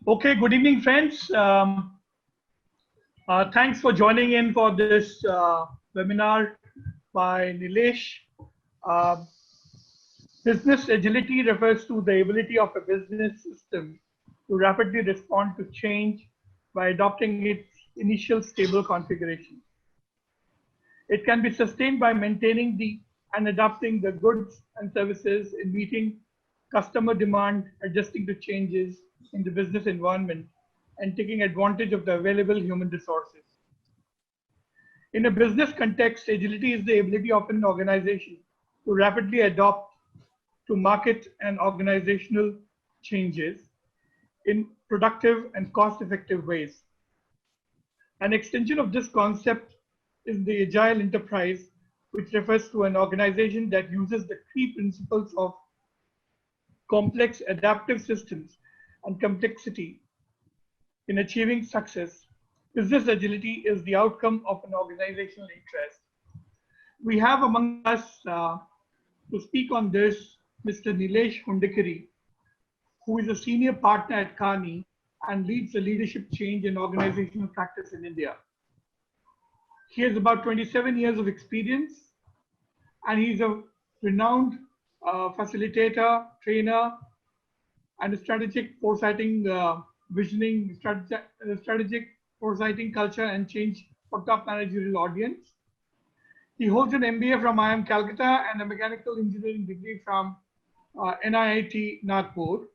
Okay, good evening, friends. Thanks for joining in for this webinar by Nilesh. Uh, Business agility refers to the ability of a business system to rapidly respond to change by adopting its initial stable configuration. It can be sustained by maintaining and adapting the goods and services in meeting customer demand, adjusting to changes in the business environment, and taking advantage of the available human resources. In a business context, agility is the ability of an organization to rapidly adapt to market and organizational changes in productive and cost-effective ways. An extension of this concept is the agile enterprise, which refers to an organization that uses the key principles of complex adaptive systems and complexity in achieving success. Business agility is the outcome of an organizational interest. We have among us to speak on this Mr. Nilesh Hundekari, who is a senior partner at Carney and leads the leadership change and organizational practice in India. He has about 27 years of experience, and he's a renowned facilitator, trainer, and a strategic foresighting, strategic foresighting culture and change for top managerial audience. He holds an MBA from IIM Calcutta and a mechanical engineering degree from NIIT Nagpur.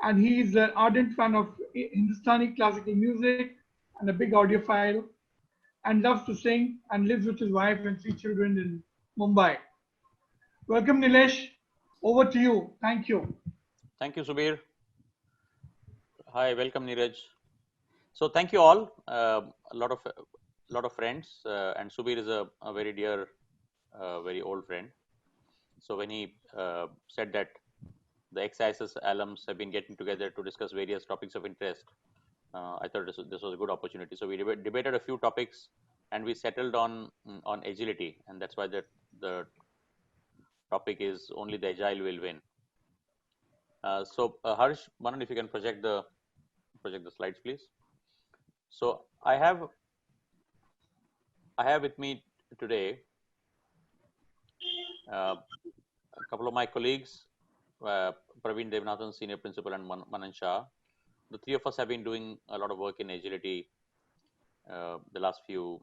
And he is an ardent fan of Hindustani classical music and a big audiophile, and loves to sing and lives with his wife and 3 children in Mumbai. Welcome, Nilesh. Over to you. Thank you. Thank you, Subir. Hi, welcome, Neeraj. So thank you all. A lot of friends, and Subir is a very dear, very old friend. So when he said that the ex-ISS alums have been getting together to discuss various topics of interest, I thought this was a good opportunity. So we debated a few topics, and we settled on agility, and that's why the topic is only the agile will win. So Harsh, Manan, if you can project the slides, please. So I have with me today a couple of my colleagues, Praveen Devanathan, Senior Principal, and Manan Shah. The three of us have been doing a lot of work in agility the last few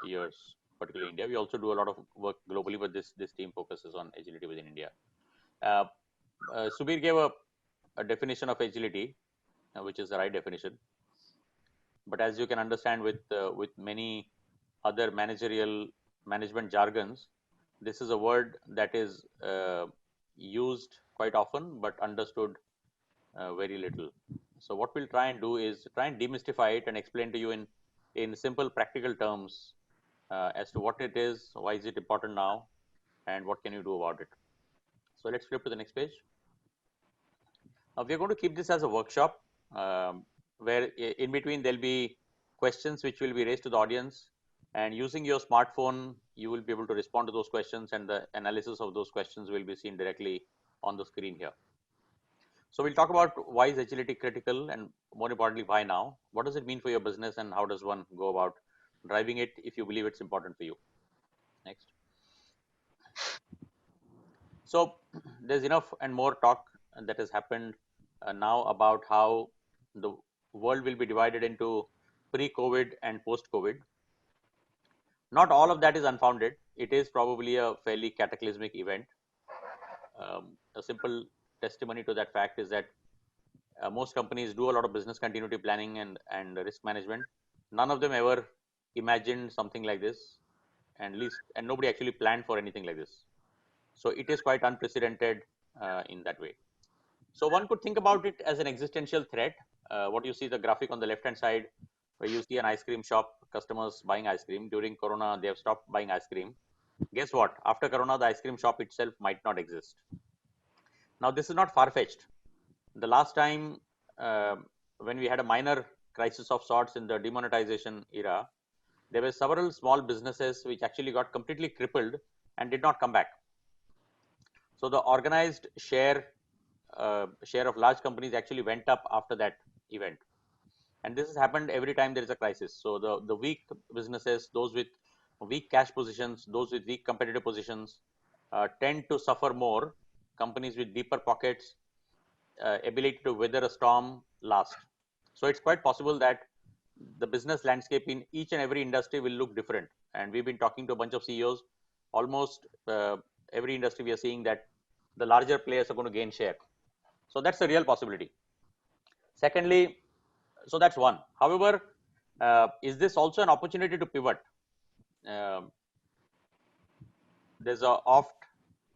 years, particularly in India. We also do a lot of work globally, but this team focuses on agility within India. Subir gave a definition of agility, which is the right definition. But as you can understand, with many other management jargons, this is a word that is used quite often but understood very little. So what we'll try and do is try and demystify it and explain to you in simple practical terms as to what it is, why is it important now, and what can you do about it. So let's flip to the next page. We're going to keep this as a workshop where in between there'll be questions which will be raised to the audience, and using your smartphone you will be able to respond to those questions, and the analysis of those questions will be seen directly on the screen here. So we'll talk about why is agility critical, and more importantly, why now? What does it mean for your business, and how does one go about driving it if you believe it's important for you? Next. So there's enough and more talk that has happened now about how the world will be divided into pre-COVID and post-COVID. Not all of that is unfounded. It is probably a fairly cataclysmic event. A simple testimony to that fact is that most companies do a lot of business continuity planning and risk management. None of them ever imagined something like this, and nobody actually planned for anything like this. So it is quite unprecedented in that way. So one could think about it as an existential threat. What you see the graphic on the left hand side, where you see an ice cream shop, customers buying ice cream. During Corona, they have stopped buying ice cream. Guess what? After Corona, the ice cream shop itself might not exist. Now, this is not far-fetched. The last time when we had a minor crisis of sorts in the demonetization era, there were several small businesses which actually got completely crippled and did not come back. So the organized share share of large companies actually went up after that event. And this has happened every time there is a crisis. So the weak businesses, those with weak cash positions, those with weak competitive positions, tend to suffer more. Companies with deeper pockets, ability to weather a storm last. So it's quite possible that the business landscape in each and every industry will look different. And we've been talking to a bunch of CEOs. Almost every industry we are seeing that the larger players are going to gain share. So that's a real possibility. Secondly, so that's one. However, is this also an opportunity to pivot? There's a oft,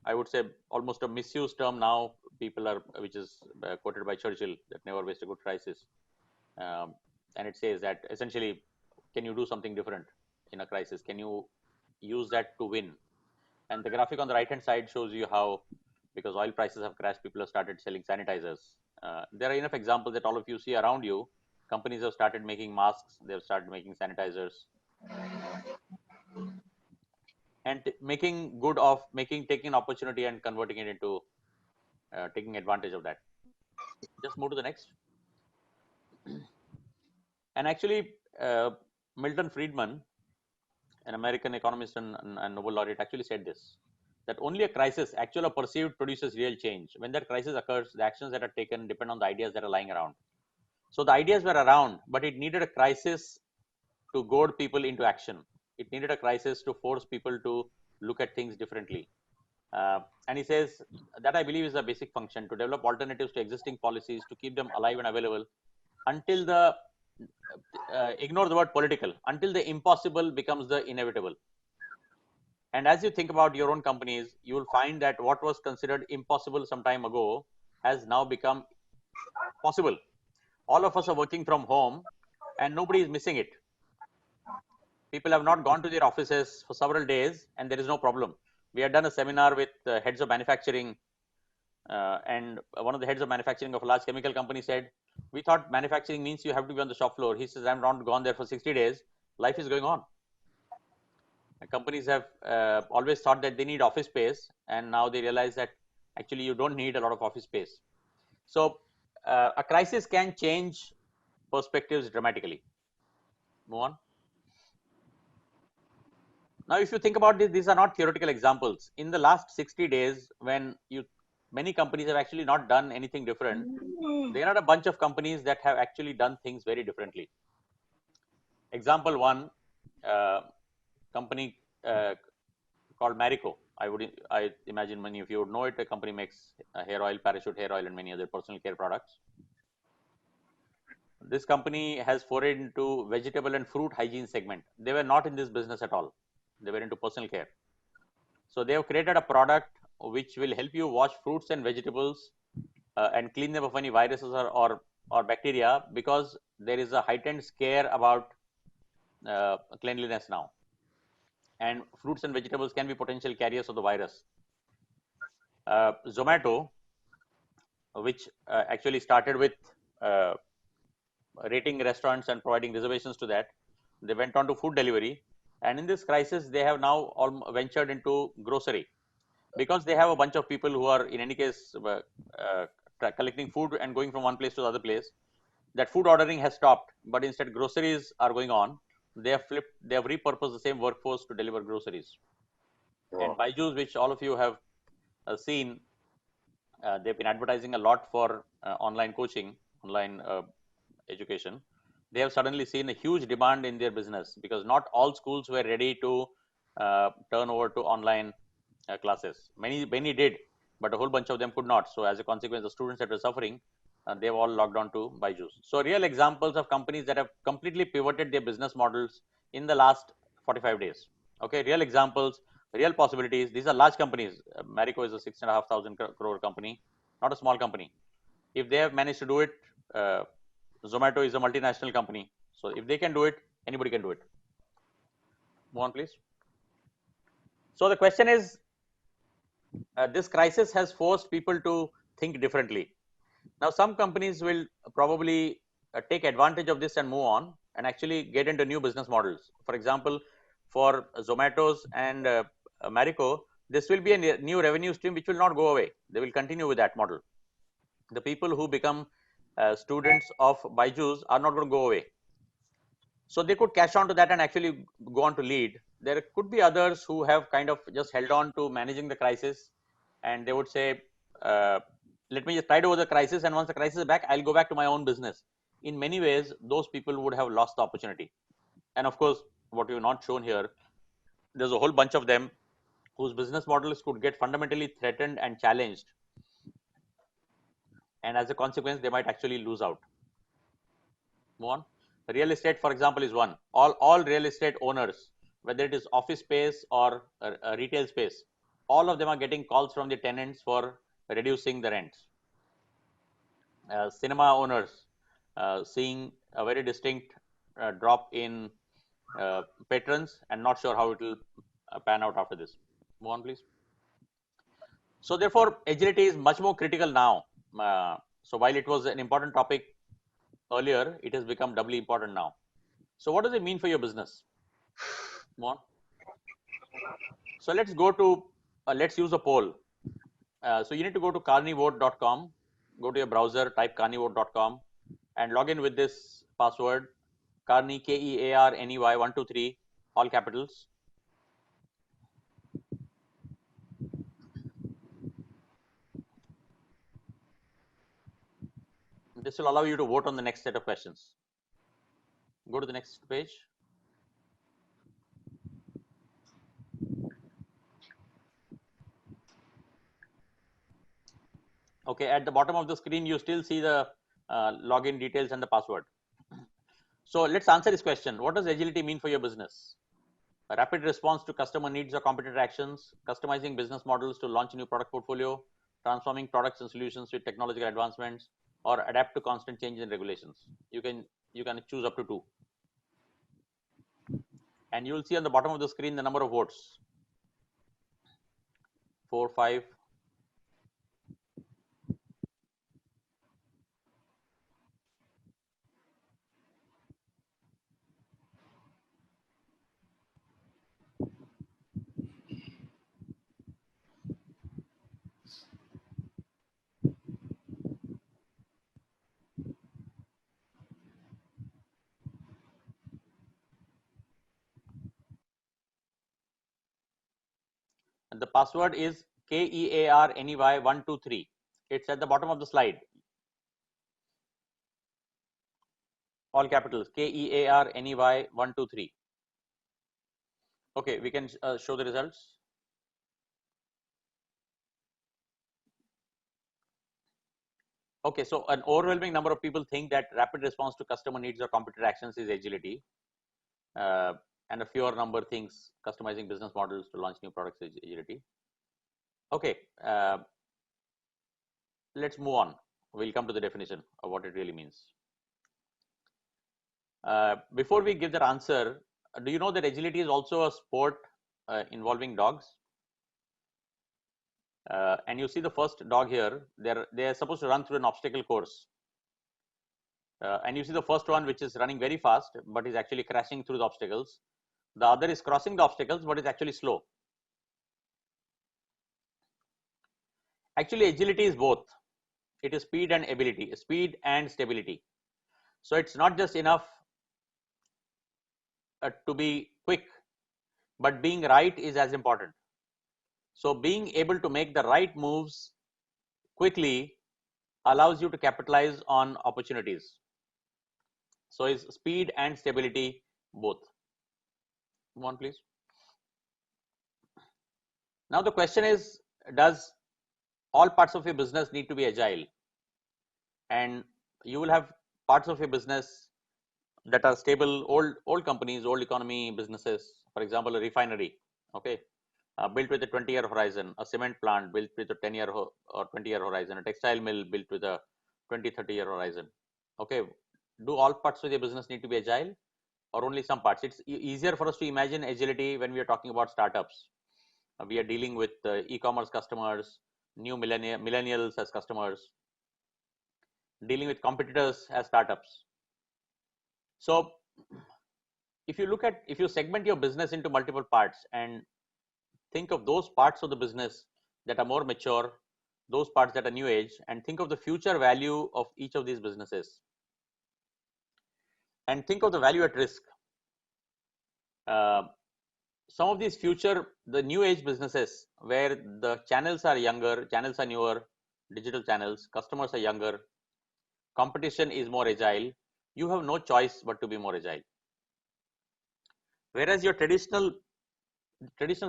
I would say, almost a misused term now. People are, which is quoted by Churchill, that never waste a good crisis. And it says that essentially, can you do something different in a crisis? Can you use that to win? And the graphic on the right hand side shows you how, because oil prices have crashed, people have started selling sanitizers. There are enough examples that all of you see around you. Companies have started making masks, they've started making sanitizers, and making good of taking an opportunity and converting it into taking advantage of that. Just move to the next. And actually, Milton Friedman, an American economist and Nobel laureate, actually said this, that only a crisis, actual or perceived, produces real change. When that crisis occurs, the actions that are taken depend on the ideas that are lying around. So the ideas were around, but it needed a crisis to goad people into action. It needed a crisis to force people to look at things differently. And he says that, I believe, is a basic function, to develop alternatives to existing policies, to keep them alive and available until the ignore the word political, until the impossible becomes the inevitable. And as you think about your own companies, you will find that what was considered impossible some time ago has now become possible. All of us are working from home and nobody is missing it. People have not gone to their offices for several days and there is no problem. We had done a seminar with heads of manufacturing, and one of the heads of manufacturing of a large chemical company said, we thought manufacturing means you have to be on the shop floor. He says, I'm not gone there for 60 days. Life is going on. Companies have always thought that they need office space, and now they realize that actually you don't need a lot of office space. So a crisis can change perspectives dramatically. Move on. Now, if you think about this, these are not theoretical examples. In the last 60 days, when many companies have actually not done anything different, there are a bunch of companies that have actually done things very differently. Example one, company called Marico. I imagine many of you would know it. The company makes hair oil, Parachute hair oil, and many other personal care products. This company has forayed into vegetable and fruit hygiene segment. They were not in this business at all. They were into personal care. So they have created a product which will help you wash fruits and vegetables and clean them of any viruses or bacteria, because there is a heightened scare about cleanliness now. And fruits and vegetables can be potential carriers of the virus. Zomato, which actually started with rating restaurants and providing reservations to that, they went on to food delivery. And in this crisis, they have now ventured into grocery, because they have a bunch of people who are in any case collecting food and going from one place to the other place. That food ordering has stopped, but instead groceries are going on. They have repurposed the same workforce to deliver groceries. Wow. And Byju's, which all of you have seen, they've been advertising a lot for online coaching, online education. They have suddenly seen a huge demand in their business, because not all schools were ready to turn over to online classes. Many did, but a whole bunch of them could not. So as a consequence, the students that were suffering, they've all logged on to Byju's. So real examples of companies that have completely pivoted their business models in the last 45 days. Okay, real examples, real possibilities. These are large companies. Marico is a 6,500 crore company, not a small company. If they have managed to do it, Zomato is a multinational company. So if they can do it, anybody can do it. Move on, please. So the question is, this crisis has forced people to think differently. Now, some companies will probably take advantage of this and move on and actually get into new business models. For example, for Zomato's and Marico, this will be a new revenue stream which will not go away. They will continue with that model. The people who become students of Byju's are not going to go away. So they could catch on to that and actually go on to lead. There could be others who have kind of just held on to managing the crisis, and they would say, let me just tide over the crisis, and once the crisis is back, I'll go back to my own business. In many ways, those people would have lost the opportunity. And of course, what we've not shown here, there's a whole bunch of them whose business models could get fundamentally threatened and challenged, and as a consequence, they might actually lose out. Move on. Real estate, for example, is one. All real estate owners, whether it is office space or a retail space, all of them are getting calls from the tenants for reducing the rents. Cinema owners seeing a very distinct drop in patrons and not sure how it will pan out after this. Move on, please. So therefore, agility is much more critical now. So while it was an important topic earlier, it has become doubly important now. So what does it mean for your business? Move on. So let's go to, let's use a poll. So you need to go to carnivote.com, go to your browser, type carnivote.com and log in with this password, Carney, Kearney 123, all capitals. This will allow you to vote on the next set of questions. Go to the next page. Okay, at the bottom of the screen, you still see the login details and the password. So let's answer this question. What does agility mean for your business? A rapid response to customer needs or competitor actions, customizing business models to launch a new product portfolio, transforming products and solutions with technological advancements, or adapt to constant changes in regulations. You can choose up to two. And you will see on the bottom of the screen the number of votes. 4, 5. And the password is KEARNEY123. It's at the bottom of the slide. All capitals, KEARNEY123. Okay, we can show the results. Okay, so an overwhelming number of people think that rapid response to customer needs or competitor actions is agility. And a fewer number thinks customizing business models to launch new products is agility. Okay, let's move on. We'll come to the definition of what it really means. Before we give that answer, do you know that agility is also a sport involving dogs? And you see the first dog here, they're supposed to run through an obstacle course. And you see the first one, which is running very fast, but is actually crashing through the obstacles. The other is crossing the obstacles, but is actually slow. Actually, agility is both. It is speed and ability, speed and stability. So it's not just enough to be quick, but being right is as important. So being able to make the right moves quickly allows you to capitalize on opportunities. So is speed and stability both. Come on, please. Now the question is, does all parts of your business need to be agile? And you will have parts of your business that are stable, old companies, old economy businesses. For example, a refinery, okay, built with a 20-year horizon, a cement plant built with a 10-year or 20-year horizon, a textile mill built with a 20, 30-year horizon. Okay, do all parts of your business need to be agile, or only some parts? It's easier for us to imagine agility when we are talking about startups. We are dealing with e-commerce customers, new millennials as customers, dealing with competitors as startups. So if you segment your business into multiple parts and think of those parts of the business that are more mature, those parts that are new age, and think of the future value of each of these businesses, and think of the value at risk. Some of these the new age businesses where the channels are younger, channels are newer, digital channels, customers are younger, competition is more agile, you have no choice but to be more agile. Whereas your traditional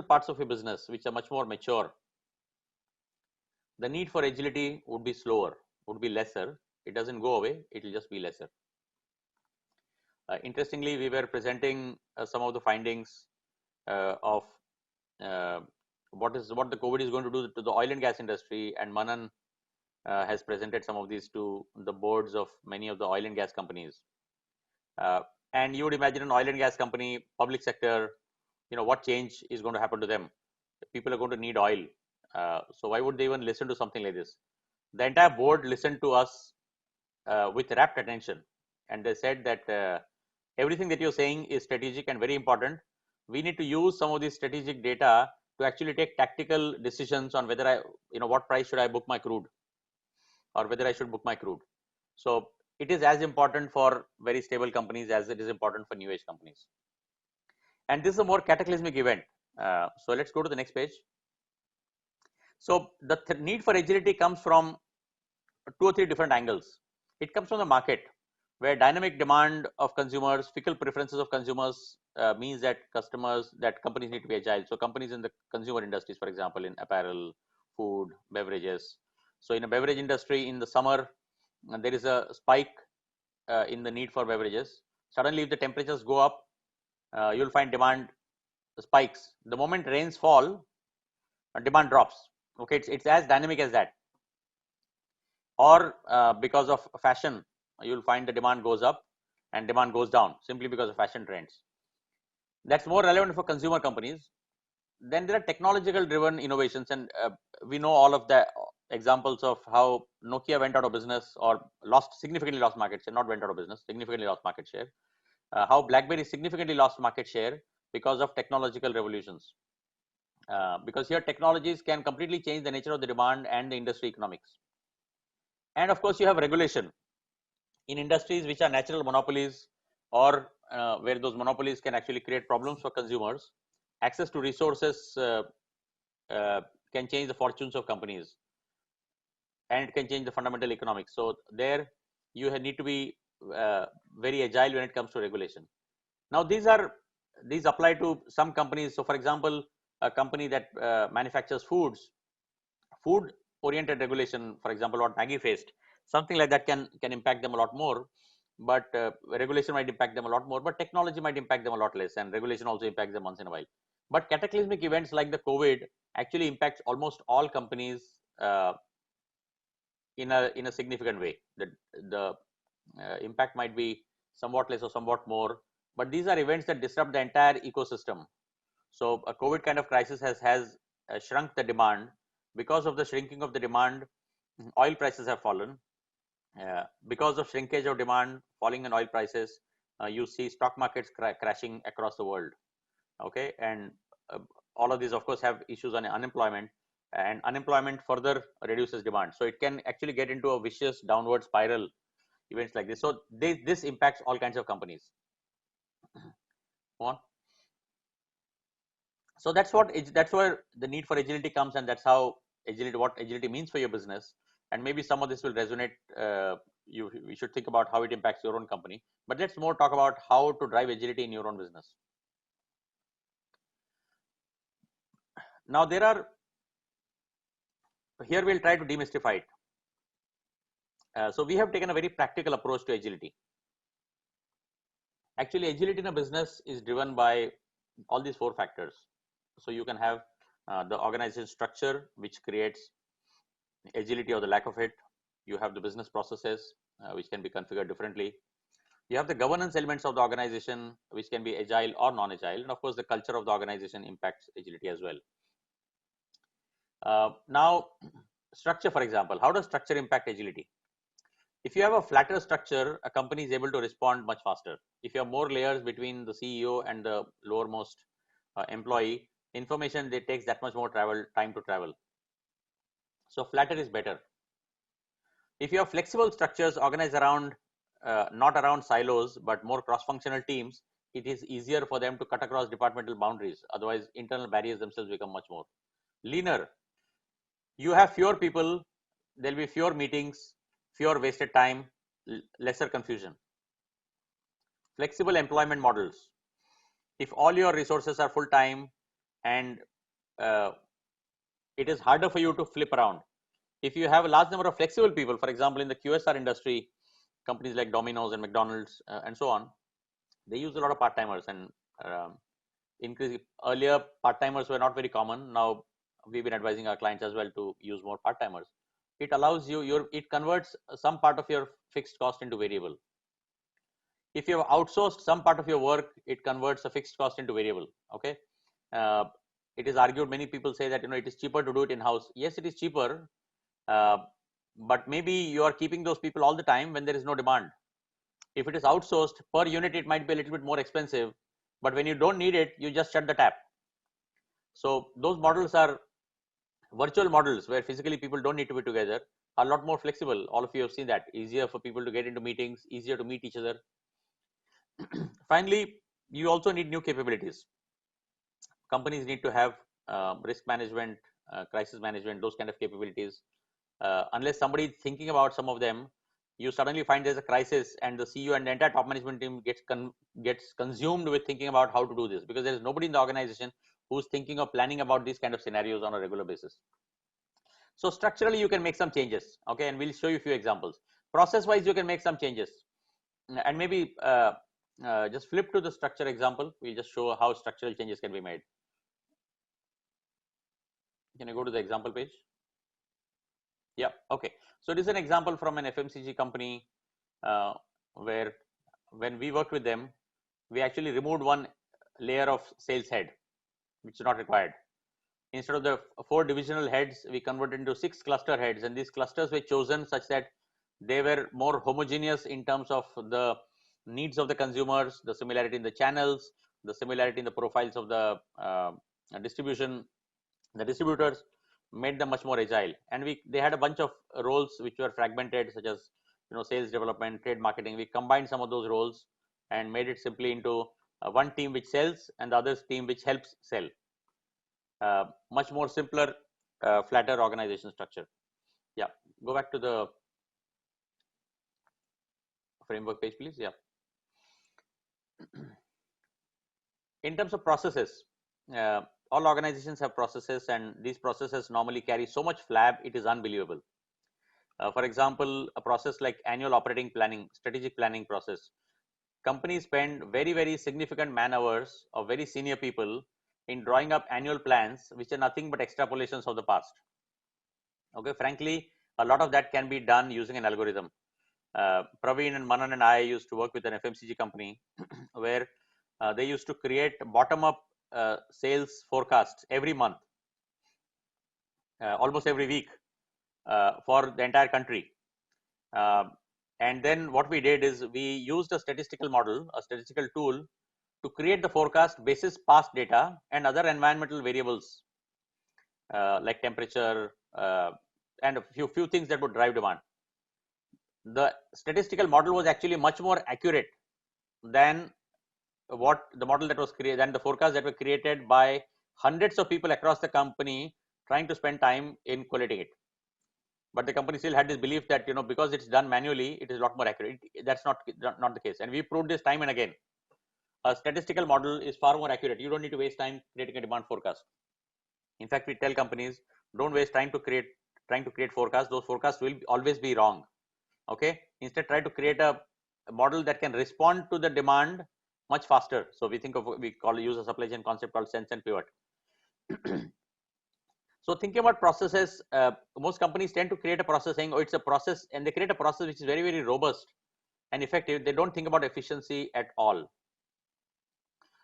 parts of your business, which are much more mature, the need for agility would be slower, would be lesser. It doesn't go away, it will just be lesser. Interestingly, we were presenting some of the findings of what the COVID is going to do to the oil and gas industry, and Manan has presented some of these to the boards of many of the oil and gas companies. And you would imagine an oil and gas company, public sector, what change is going to happen to them? People are going to need oil. So why would they even listen to something like this? The entire board listened to us with rapt attention, and they said that everything that you're saying is strategic and very important. We need to use some of this strategic data to actually take tactical decisions on whether what price should I book my crude, or whether I should book my crude. So it is as important for very stable companies as it is important for new age companies. And this is a more cataclysmic event. So let's go to the next page. So the need for agility comes from 2 or 3 different angles. It comes from the market, where dynamic demand of consumers, fickle preferences of consumers means that companies need to be agile. So companies in the consumer industries, for example, in apparel, food, beverages. So in a beverage industry, in the summer, there is a spike in the need for beverages. Suddenly, if the temperatures go up, you'll find demand spikes. The moment rains fall, demand drops. Okay, it's as dynamic as that. Or because of fashion, you'll find the demand goes up and demand goes down simply because of fashion trends. That's more relevant for consumer companies. Then there are technological driven innovations, and we know all of the examples of how Nokia went out of business or significantly lost market share, not went out of business, significantly lost market share. How BlackBerry significantly lost market share because of technological revolutions. Because here technologies can completely change the nature of the demand and the industry economics. And of course, you have regulation in industries which are natural monopolies, or where those monopolies can actually create problems for consumers. Access to resources can change the fortunes of companies, and it can change the fundamental economics. So there you need to be very agile when it comes to regulation. Now these apply to some companies. So for example, a company that manufactures food oriented regulation, for example, what Maggie faced, something like that can impact them a lot more. But regulation might impact them a lot more, but technology might impact them a lot less, and regulation also impacts them once in a while. But cataclysmic events like the COVID actually impacts almost all companies in a significant way. The impact might be somewhat less or somewhat more, but these are events that disrupt the entire ecosystem. So a COVID kind of crisis has shrunk the demand. Because of the shrinking of the demand, oil prices have fallen. Because of shrinkage of demand, falling in oil prices, you see stock markets crashing across the world. Okay, and all of these, of course, have issues on unemployment, and unemployment further reduces demand. So it can actually get into a vicious downward spiral. Events like this. So this impacts all kinds of companies. Go on. So that's where the need for agility comes, and that's how what agility means for your business. And maybe some of this will resonate. We should think about how it impacts your own company. But let's more talk about how to drive agility in your own business. Now here we'll try to demystify it. So we have taken a very practical approach to agility. Actually, agility in a business is driven by all these 4 factors. So you can have the organization structure, which creates agility or the lack of it. You have the business processes, which can be configured differently. You have the governance elements of the organization, which can be agile or non-agile. And of course, the culture of the organization impacts agility as well. Now, structure, for example, how does structure impact agility? If you have a flatter structure, a company is able to respond much faster. If you have more layers between the CEO and the lowermost employee, information takes that much more time to travel. So flatter is better. If you have flexible structures organized around not around silos but more cross-functional teams, it is easier for them to cut across departmental boundaries. Otherwise, internal barriers themselves become much more leaner. You have fewer people, there'll be fewer meetings, fewer wasted time, lesser confusion. Flexible employment models. If all your resources are full time and it is harder for you to flip around. If you have a large number of flexible people, for example, in the QSR industry, companies like Domino's and McDonald's and so on, they use a lot of part-timers, and increase. Earlier, part-timers were not very common. Now we've been advising our clients as well to use more part-timers. It allows you, it converts some part of your fixed cost into variable. If you have outsourced some part of your work, it converts a fixed cost into variable. Okay. uh, it is argued, many people say that it is cheaper to do it in house. Yes, it is cheaper, uh, but maybe you are keeping those people all the time when there is no demand. If it is outsourced, per unit it might be a little bit more expensive, but when you don't need it, you just shut the tap. So those models are virtual models where physically people don't need to be together, are a lot more flexible. All of you have seen that. Easier for people to get into meetings, easier to meet each other. Finally, you also need new capabilities. Companies need to have risk management, crisis management, those kind of capabilities. Unless somebody is thinking about some of them, you suddenly find there's a crisis and the CEO and the entire top management team gets consumed with thinking about how to do this, because there is nobody in the organization who's thinking of planning about these kind of scenarios on a regular basis. So structurally, you can make some changes, okay, and we'll show you a few examples. Process wise, you can make some changes, and maybe just flip to the structure example. We'll just show how structural changes can be made. Can you go to the example page? Yeah, okay. So this is an example from an FMCG company where when we worked with them, we actually removed one layer of sales head, which is not required. Instead of the 4 divisional heads, we converted into 6 cluster heads, and these clusters were chosen such that they were more homogeneous in terms of the needs of the consumers, the similarity in the channels, the similarity in the profiles of the distribution. The distributors made them much more agile, and they had a bunch of roles which were fragmented, such as sales development, trade marketing. We combined some of those roles and made it simply into one team which sells and the other team which helps sell. Much more simpler, flatter organization structure. Yeah, go back to the framework page, please. Yeah. In terms of processes, uh, all organizations have processes, and these processes normally carry so much flab, it is unbelievable. For example, a process like annual operating planning, strategic planning process. Companies spend very significant man hours of very senior people in drawing up annual plans, which are nothing but extrapolations of the past. Okay, frankly, a lot of that can be done using an algorithm. Praveen and Manan and I used to work with an FMCG company where they used to create bottom-up sales forecasts every month, almost every week, for the entire country. And then what we did is we used a statistical model, a statistical tool, to create the forecast basis past data and other environmental variables like temperature and a few things that would drive demand. The statistical model was actually much more accurate than what the model that was created, than the forecast that were created by hundreds of people across the company trying to spend time in collating it. But the company still had this belief that because it's done manually, it is a lot more accurate. That's not the case, and we proved this time and again. A statistical model is far more accurate. You don't need to waste time creating a demand forecast. In fact, we tell companies, don't waste time trying to create forecasts. Those forecasts will always be wrong. Okay, instead try to create a model that can respond to the demand much faster. So we use a supply chain concept called sense and pivot. So thinking about processes, most companies tend to create a process saying, oh, it's a process, and they create a process which is very robust and effective. They don't think about efficiency at all.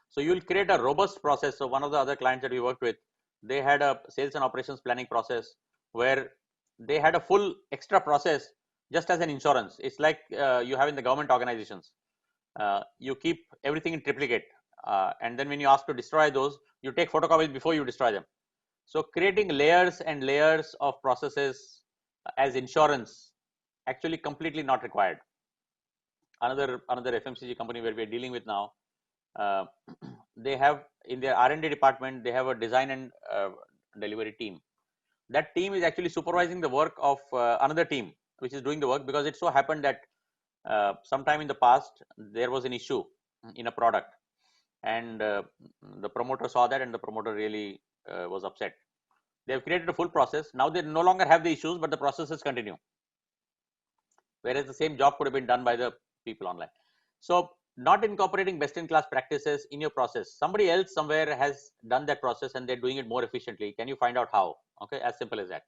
So you'll create a robust process. So one of the other clients that we worked with, they had a sales and operations planning process where they had a full extra process just as an insurance. It's like you have in the government organizations. You keep everything in triplicate, and then when you ask to destroy those, you take photocopies before you destroy them. So creating layers and layers of processes as insurance actually completely not required. Another FMCG company where we are dealing with now, uh, they have in their R&D department, they have a design and delivery team. That team is actually supervising the work of another team which is doing the work, because it so happened that sometime in the past there was an issue in a product, and the promoter saw that, and the promoter really was upset. They have created a full process. Now they no longer have the issues, but the processes continue, whereas the same job could have been done by the people online. So not incorporating best in class practices in your process. Somebody else somewhere has done that process and they're doing it more efficiently. Can you find out how? Okay, as simple as that.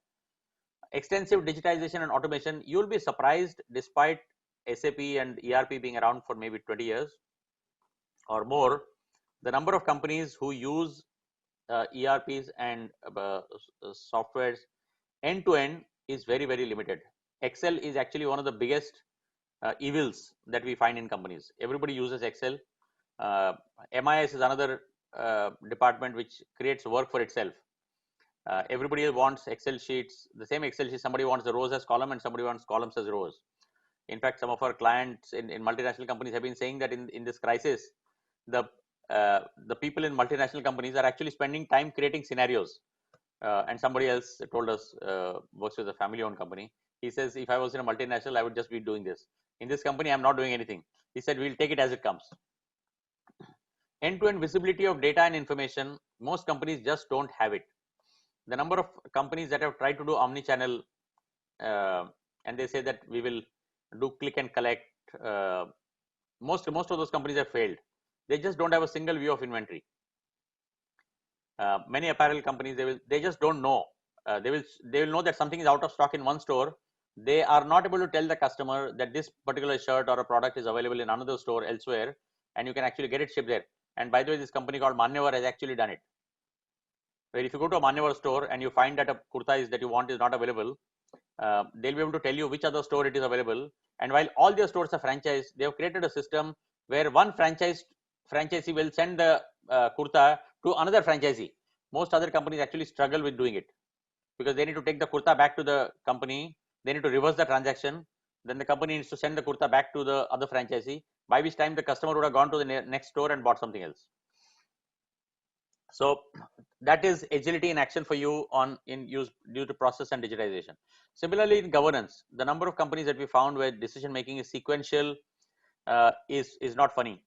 Extensive digitization and automation. You'll be surprised, despite SAP and ERP being around for maybe 20 years or more, the number of companies who use ERPs and softwares end to end is very, very limited. Excel is actually one of the biggest evils that we find in companies. Everybody uses Excel. MIS is another department which creates work for itself. Everybody wants Excel sheets, the same Excel sheet. Somebody wants the rows as column and somebody wants columns as rows. In fact, some of our clients in multinational companies have been saying that in this crisis, the people in multinational companies are actually spending time creating scenarios. And somebody else told us, works with a family-owned company. He says, if I was in a multinational, I would just be doing this. In this company, I'm not doing anything. He said, we'll take it as it comes. End-to-end visibility of data and information, most companies just don't have it. The number of companies that have tried to do omni-channel, and they say that we will do click and collect, most of those companies have failed. They just don't have a single view of inventory. Many apparel companies, they just don't know. They will know that something is out of stock in one store. They are not able to tell the customer that this particular shirt or a product is available in another store elsewhere, and you can actually get it shipped there. And by the way, this company called Manyavar has actually done it. Where if you go to a Manyavar store and you find that a kurta that you want is not available, they'll be able to tell you which other store it is available. And while all their stores are franchised, they have created a system where one franchisee will send the kurta to another franchisee. Most other companies actually struggle with doing it, because they need to take the kurta back to the company, they need to reverse the transaction, then the company needs to send the kurta back to the other franchisee, by which time the customer would have gone to the next store and bought something else. So that is agility in action for you in use due to process and digitization. Similarly, in governance, the number of companies that we found where decision making is sequential is not funny.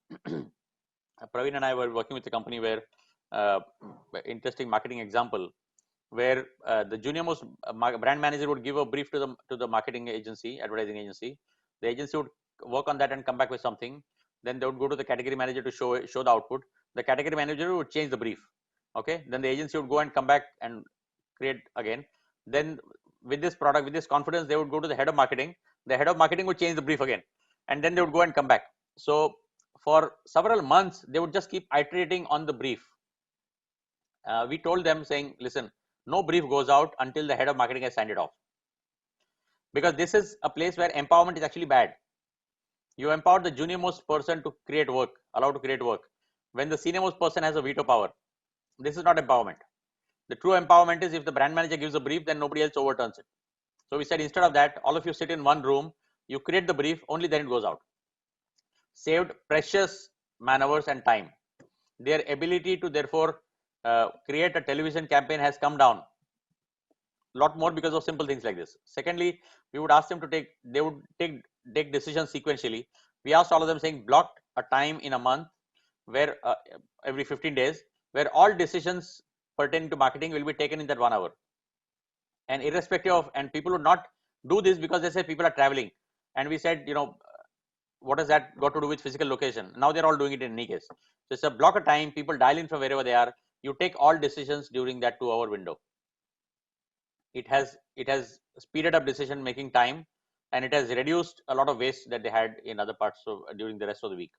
Praveen and I were working with a company where interesting marketing example, where the junior most brand manager would give a brief to the marketing agency, advertising agency. The agency would work on that and come back with something. Then they would go to the category manager to show the output. The category manager would change the brief. Okay, then the agency would go and come back and create again. Then with this product, with this confidence, they would go to the head of marketing. The head of marketing would change the brief again, and then they would go and come back. So for several months, they would just keep iterating on the brief. We told them, saying, listen, no brief goes out until the head of marketing has signed it off, because this is a place where empowerment is actually bad. You empower the junior most person to create work, allowed to create work, when the senior most person has a veto power. This is not empowerment. The true empowerment is if the brand manager gives a brief, then nobody else overturns it. So we said, instead of that, all of you sit in one room, you create the brief, only then it goes out. Saved precious man hours and time. Their ability to therefore create a television campaign has come down a lot more because of simple things like this. Secondly, we would ask them to they would take decisions sequentially. We asked all of them, saying, block a time in a month where every 15 days, where all decisions pertaining to marketing will be taken in that 1 hour. And irrespective of, and people would not do this because they say people are traveling. And we said, what has that got to do with physical location? Now they're all doing it in any case. So it's a block of time, people dial in from wherever they are. You take all decisions during that 2-hour window. It has speeded up decision making time, and it has reduced a lot of waste that they had in other parts of during the rest of the week.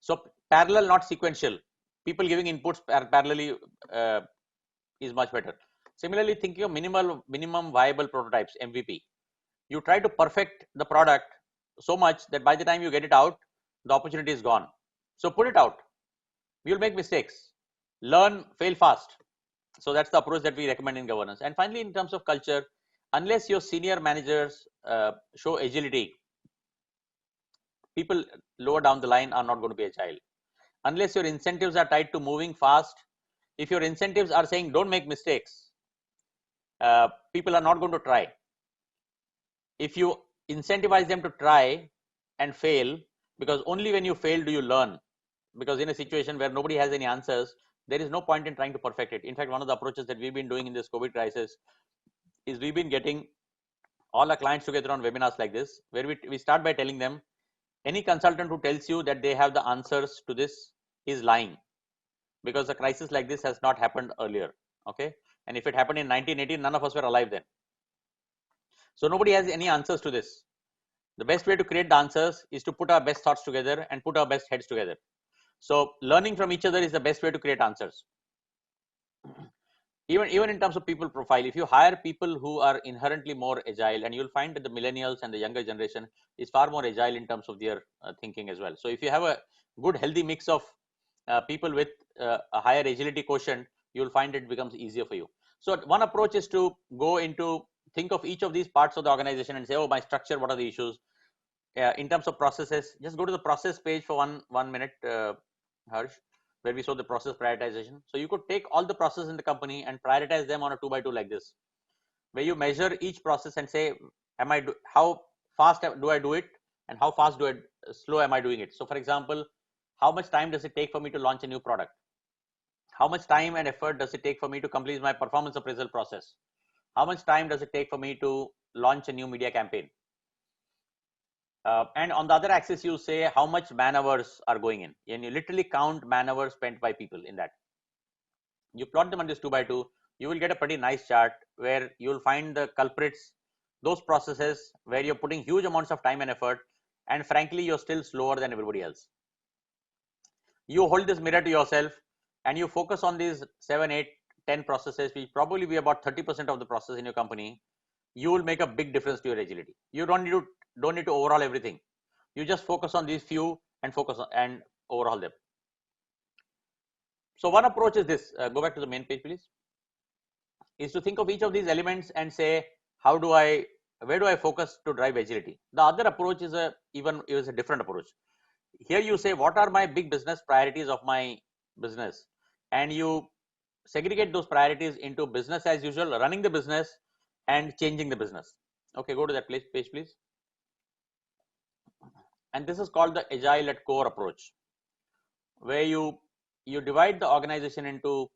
So parallel, not sequential. People giving inputs parallelly is much better. Similarly, thinking of minimum viable prototypes, MVP. You try to perfect the product so much that by the time you get it out, the opportunity is gone. So put it out. You'll make mistakes. Learn, fail fast. So that's the approach that we recommend in governance. And finally, in terms of culture, unless your senior managers show agility, people lower down the line are not going to be agile. Unless your incentives are tied to moving fast, if your incentives are saying don't make mistakes, people are not going to try. If you incentivize them to try and fail, because only when you fail do you learn, because in a situation where nobody has any answers, there is no point in trying to perfect it. In fact, one of the approaches that we've been doing in this COVID crisis is we've been getting all our clients together on webinars like this, where we start by telling them, any consultant who tells you that they have the answers to this is lying, because a crisis like this has not happened earlier. Okay, and if it happened in 1980, none of us were alive then. So nobody has any answers to this. The best way to create the answers is to put our best thoughts together and put our best heads together. So learning from each other is the best way to create answers. Even in terms of people profile, if you hire people who are inherently more agile, and you'll find that the millennials and the younger generation is far more agile in terms of their thinking as well. So if you have a good healthy mix of people with a higher agility quotient, you'll find it becomes easier for you. So one approach is to go into, think of each of these parts of the organization and say, oh, my structure, what are the issues? In terms of processes, just go to the process page for one minute, Harsh, where we saw the process prioritization. So you could take all the processes in the company and prioritize them on a 2x2 like this, where you measure each process and say, how fast do I do it, and how fast slow am I doing it? So for example, how much time does it take for me to launch a new product? How much time and effort does it take for me to complete my performance appraisal process? How much time does it take for me to launch a new media campaign? And on the other axis, you say how much man hours are going in, and you literally count man hours spent by people in that. You plot them on this 2x2, you will get a pretty nice chart where you'll find the culprits, those processes where you're putting huge amounts of time and effort, and frankly, you're still slower than everybody else. You hold this mirror to yourself and you focus on these 7, 8, 10 processes, which probably be about 30% of the process in your company. You will make a big difference to your agility. You don't need to overhaul everything. You just focus on these few and focus on and overhaul them. So one approach is this, go back to the main page please, is to think of each of these elements and say, where do I focus to drive agility? The other approach is a different approach. Here you say, what are my big business priorities of my business, and you segregate those priorities into business as usual, running the business, and changing the business. Okay, go to that page please. And this is called the agile at core approach, where you divide the organization into,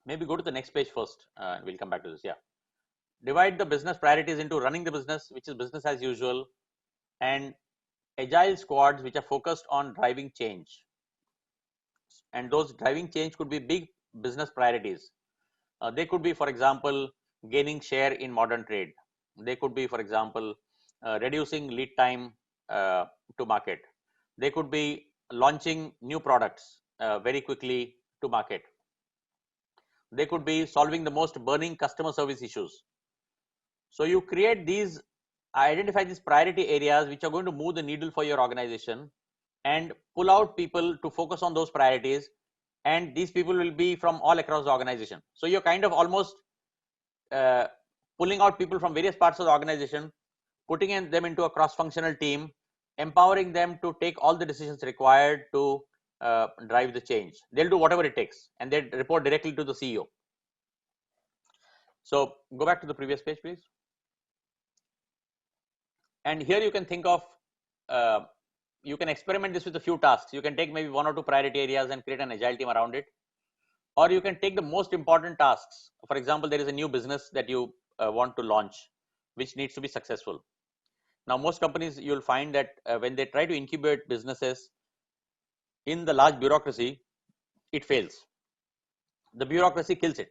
maybe go to the next page first, we'll come back to this. Yeah, divide the business priorities into running the business, which is business as usual, and agile squads, which are focused on driving change. And those driving change could be big business priorities. They could be, for example, gaining share in modern trade. They could be, for example, reducing lead time to market. They could be launching new products very quickly to market. They could be solving the most burning customer service issues. So you identify these priority areas which are going to move the needle for your organization, and pull out people to focus on those priorities. And these people will be from all across the organization. So you're kind of almost pulling out people from various parts of the organization, putting them into a cross-functional team, empowering them to take all the decisions required to drive the change. They'll do whatever it takes, and they report directly to the CEO. So go back to the previous page, please. And here you can think of, you can experiment this with a few tasks. You can take maybe 1 or 2 priority areas and create an agile team around it. Or you can take the most important tasks. For example, there is a new business that you want to launch, which needs to be successful. Now, most companies, you'll find that when they try to incubate businesses in the large bureaucracy, it fails. The bureaucracy kills it.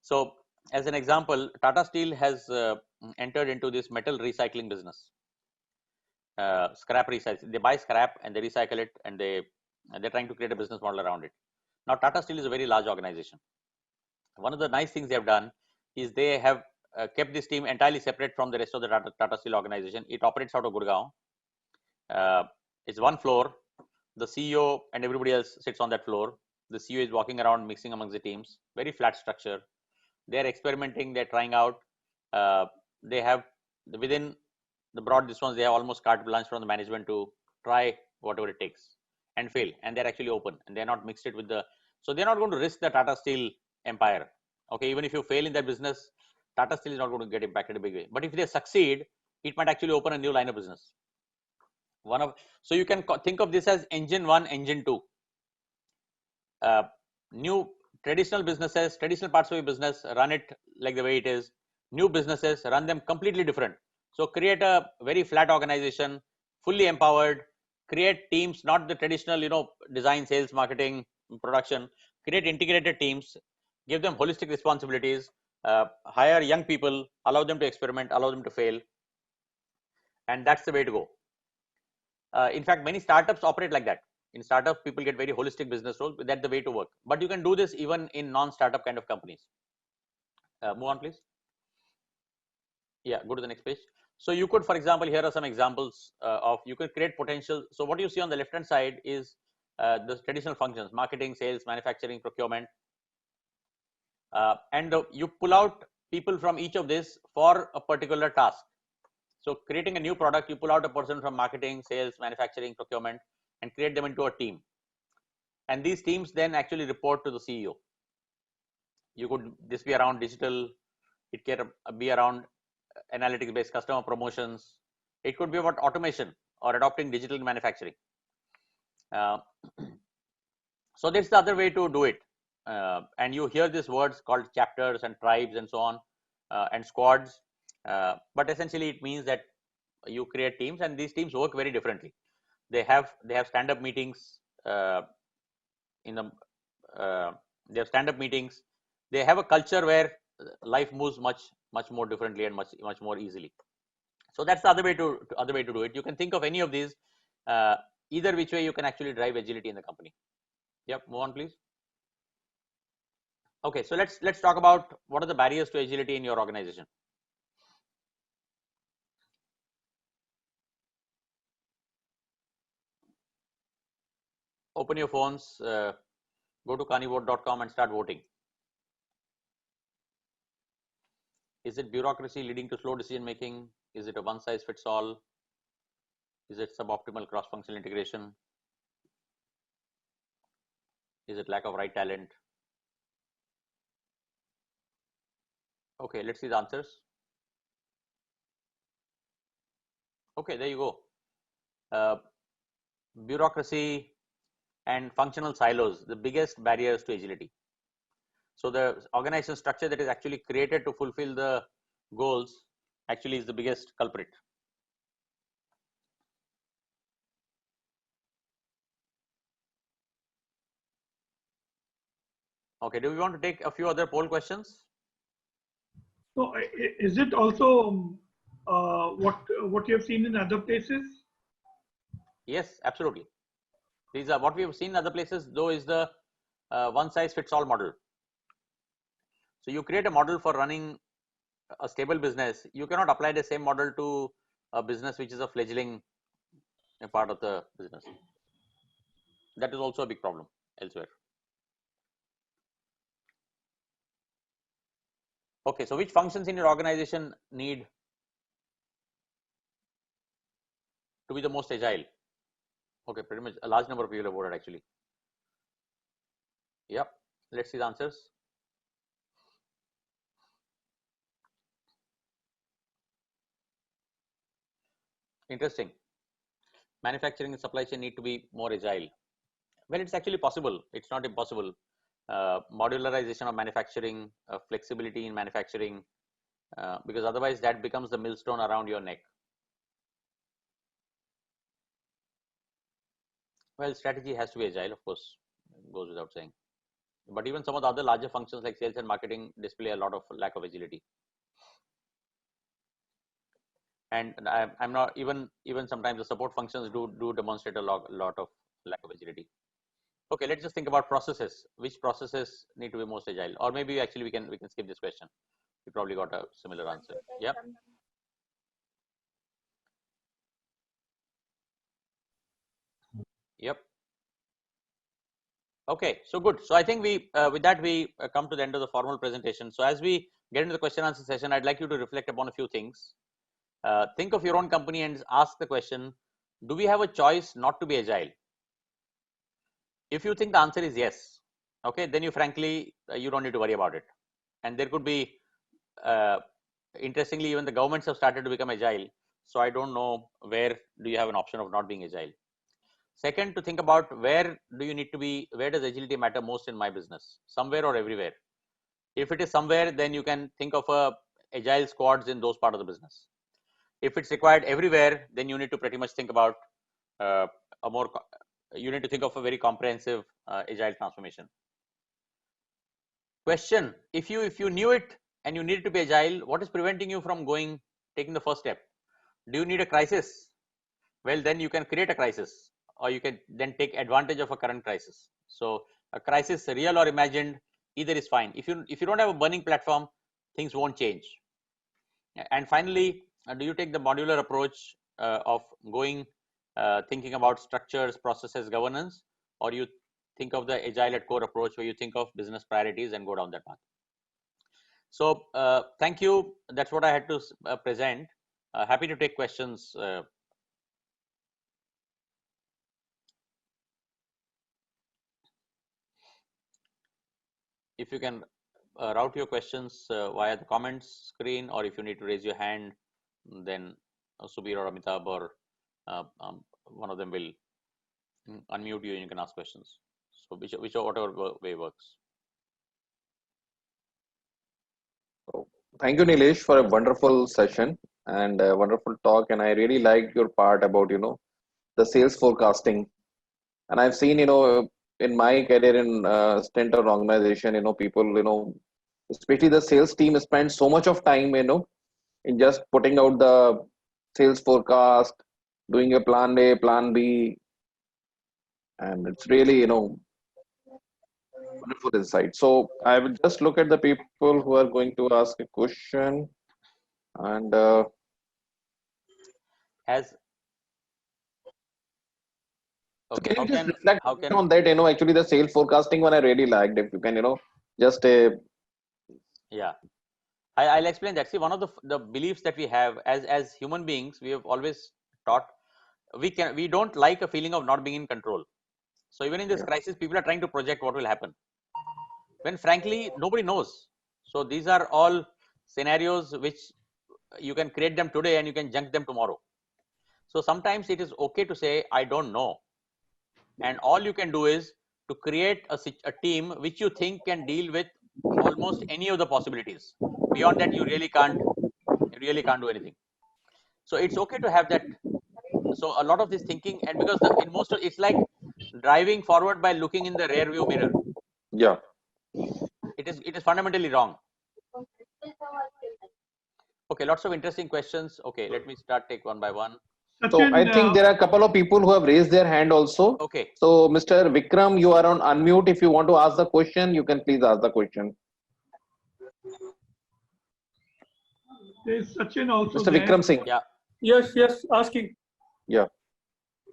So as an example, Tata Steel has entered into this metal recycling business. Scrap recycling. They buy scrap and they recycle it, and they're trying to create a business model around it. Now, Tata Steel is a very large organization. One of the nice things they have done is they have kept this team entirely separate from the rest of the Tata Steel organization. It operates out of Gurgaon. It's one floor. The CEO and everybody else sits on that floor. The CEO is walking around mixing amongst the teams, very flat structure. They're experimenting, they're trying out. They have within the broad response, they have almost carte blanche from the management to try whatever it takes and fail. And they're actually open and they're not mixed it with the, so they're not going to risk the Tata Steel empire. Okay, even if you fail in that business, Tata Steel is not going to get impacted in a big way. But if they succeed, it might actually open a new line of business. So you can think of this as engine one, engine two. New traditional businesses, traditional parts of your business, run it like the way it is. New businesses, run them completely different. So create a very flat organization, fully empowered. Create teams, not the traditional, design, sales, marketing, production. Create integrated teams. Give them holistic responsibilities. Hire young people. Allow them to experiment. Allow them to fail. And that's the way to go. In fact, many startups operate like that. In startups, people get very holistic business roles. That's the way to work. But you can do this even in non-startup kind of companies. Move on, please. Yeah, go to the next page. So you could, for example, here are some examples of you could create potential. So what you see on the left-hand side is the traditional functions: marketing, sales, manufacturing, procurement, and you pull out people from each of this for a particular task. So creating a new product, you pull out a person from marketing, sales, manufacturing, procurement, and create them into a team. And these teams then actually report to the CEO. You could this be around digital, it can be around analytics based customer promotions, it could be about automation or adopting digital manufacturing. So that's the other way to do it. And you hear these words called chapters and tribes and so on, and squads, but essentially it means that you create teams, and these teams work very differently. They have stand-up meetings in the they have stand-up meetings. They have a culture where life moves much more differently and much more easily. So that's the other way to do it. You can think of any of these, either which way you can actually drive agility in the company. Yep, move on, please. Okay, so let's talk about what are the barriers to agility in your organization. Open your phones, go to carnivote.com and start voting. Is it bureaucracy leading to slow decision making? Is it a one size fits all? Is it suboptimal cross-functional integration? Is it lack of right talent? Okay, let's see the answers. Okay, there you go. Bureaucracy and functional silos, the biggest barriers to agility. So the organization structure that is actually created to fulfill the goals actually is the biggest culprit. Okay, do we want to take a few other poll questions? So is it also what you have seen in other places? Yes, absolutely. These are what we have seen in other places, though, is the one size fits all model. So you create a model for running a stable business. You cannot apply the same model to a business which is a fledgling part of the business. That is also a big problem elsewhere. Okay, so which functions in your organization need to be the most agile? Okay, pretty much a large number of people have voted actually. Yep, let's see the answers. Interesting. Manufacturing and supply chain need to be more agile. Well, it's actually possible. It's not impossible. Modularization of manufacturing, flexibility in manufacturing, because otherwise that becomes the millstone around your neck. Well, strategy has to be agile, of course, goes without saying. But even some of the other larger functions like sales and marketing display a lot of lack of agility. And I'm not even sometimes the support functions do demonstrate a lot of lack of agility. Okay, let's just think about processes. Which processes need to be most agile? Or maybe actually we can skip this question. We probably got a similar answer. Yep. Yep. Okay, so good. So I think we, with that, we come to the end of the formal presentation. So as we get into the question answer session, I'd like you to reflect upon a few things. Think of your own company and ask the question, do we have a choice not to be agile? If you think the answer is yes, okay, then you frankly, you don't need to worry about it. And there could be, interestingly, even the governments have started to become agile. So I don't know where do you have an option of not being agile. Second, to think about where do you need to be, where does agility matter most in my business, somewhere or everywhere. If it is somewhere, then you can think of a agile squads in those part of the business. If it's required everywhere, then you need to pretty much think about uh, a more, you need to think of a very comprehensive agile transformation. Question, if you knew it and you needed to be agile, what is preventing you from taking the first step? Do you need a crisis? Well, then you can create a crisis, or you can then take advantage of a current crisis. So a crisis, real or imagined, either is fine. If you don't have a burning platform, things won't change. And finally, do you take the modular approach of thinking about structures, processes, governance, or you think of the agile at core approach where you think of business priorities and go down that path? So thank you. That's what I had to present. Happy to take questions. If you can route your questions via the comments screen, or if you need to raise your hand, then Subir or Amitabh or one of them will unmute you and you can ask questions. So whatever way works. So, thank you, Nilesh, for a wonderful session and a wonderful talk. And I really liked your part about, the sales forecasting. And I've seen, in my career in stint or organization, people, especially the sales team spend so much of time, in just putting out the sales forecast, doing a plan A, plan B. And it's really, wonderful insight. So I will just look at the people who are going to ask a question. And As so okay, can you just reflect how can on that? Actually, the sales forecasting one I really liked. If you can, just yeah, I'll explain that. See, one of the beliefs that we have as human beings, we have always taught we don't like a feeling of not being in control. So even in this yeah, crisis, people are trying to project what will happen, when frankly nobody knows. So these are all scenarios which you can create them today and you can junk them tomorrow. So sometimes it is okay to say I don't know, and all you can do is to create a team which you think can deal with almost any of the possibilities. Beyond that, you really can't do anything. So it's okay to have that. So a lot of this thinking, and because in most of it's like driving forward by looking in the rear view mirror. yeah. It is fundamentally wrong. Okay, lots of interesting questions. Okay, let me take one by one. So I Sachin, think there are a couple of people who have raised their hand also. Okay, So Mr. Vikram, you are on unmute. If you want to ask the question, you can please ask the question. there's Sachin also Mr. there. Vikram Singh. yeah, Yes, yes, asking. Yeah,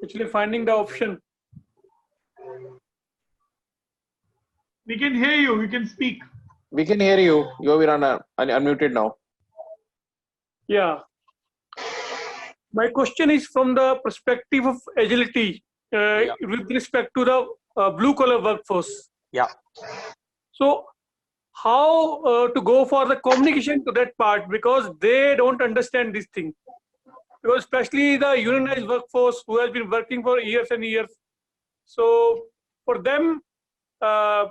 Actually, finding the option. We can hear you. You can speak. we can hear you. You are unmuted now. Yeah. My question is from the perspective of agility yeah, with respect to the blue collar workforce. yeah. So, how to go for the communication to that part, because they don't understand this thing. Because especially the unionized workforce who has been working for years and years. So, for them, uh,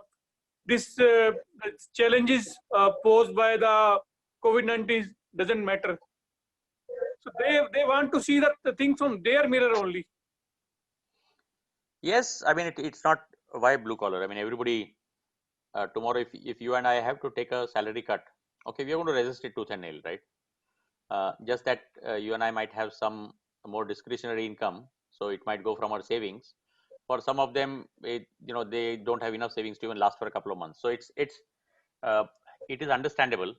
this challenges posed by the COVID-19 doesn't matter. So they want to see the things from their mirror only. Yes, I mean it's not why blue collar. I mean everybody tomorrow, if you and I have to take a salary cut, okay, we are going to resist it tooth and nail, right? Just that you and I might have some more discretionary income, so it might go from our savings. For some of them, they don't have enough savings to even last for a couple of months. So uh, it is understandable,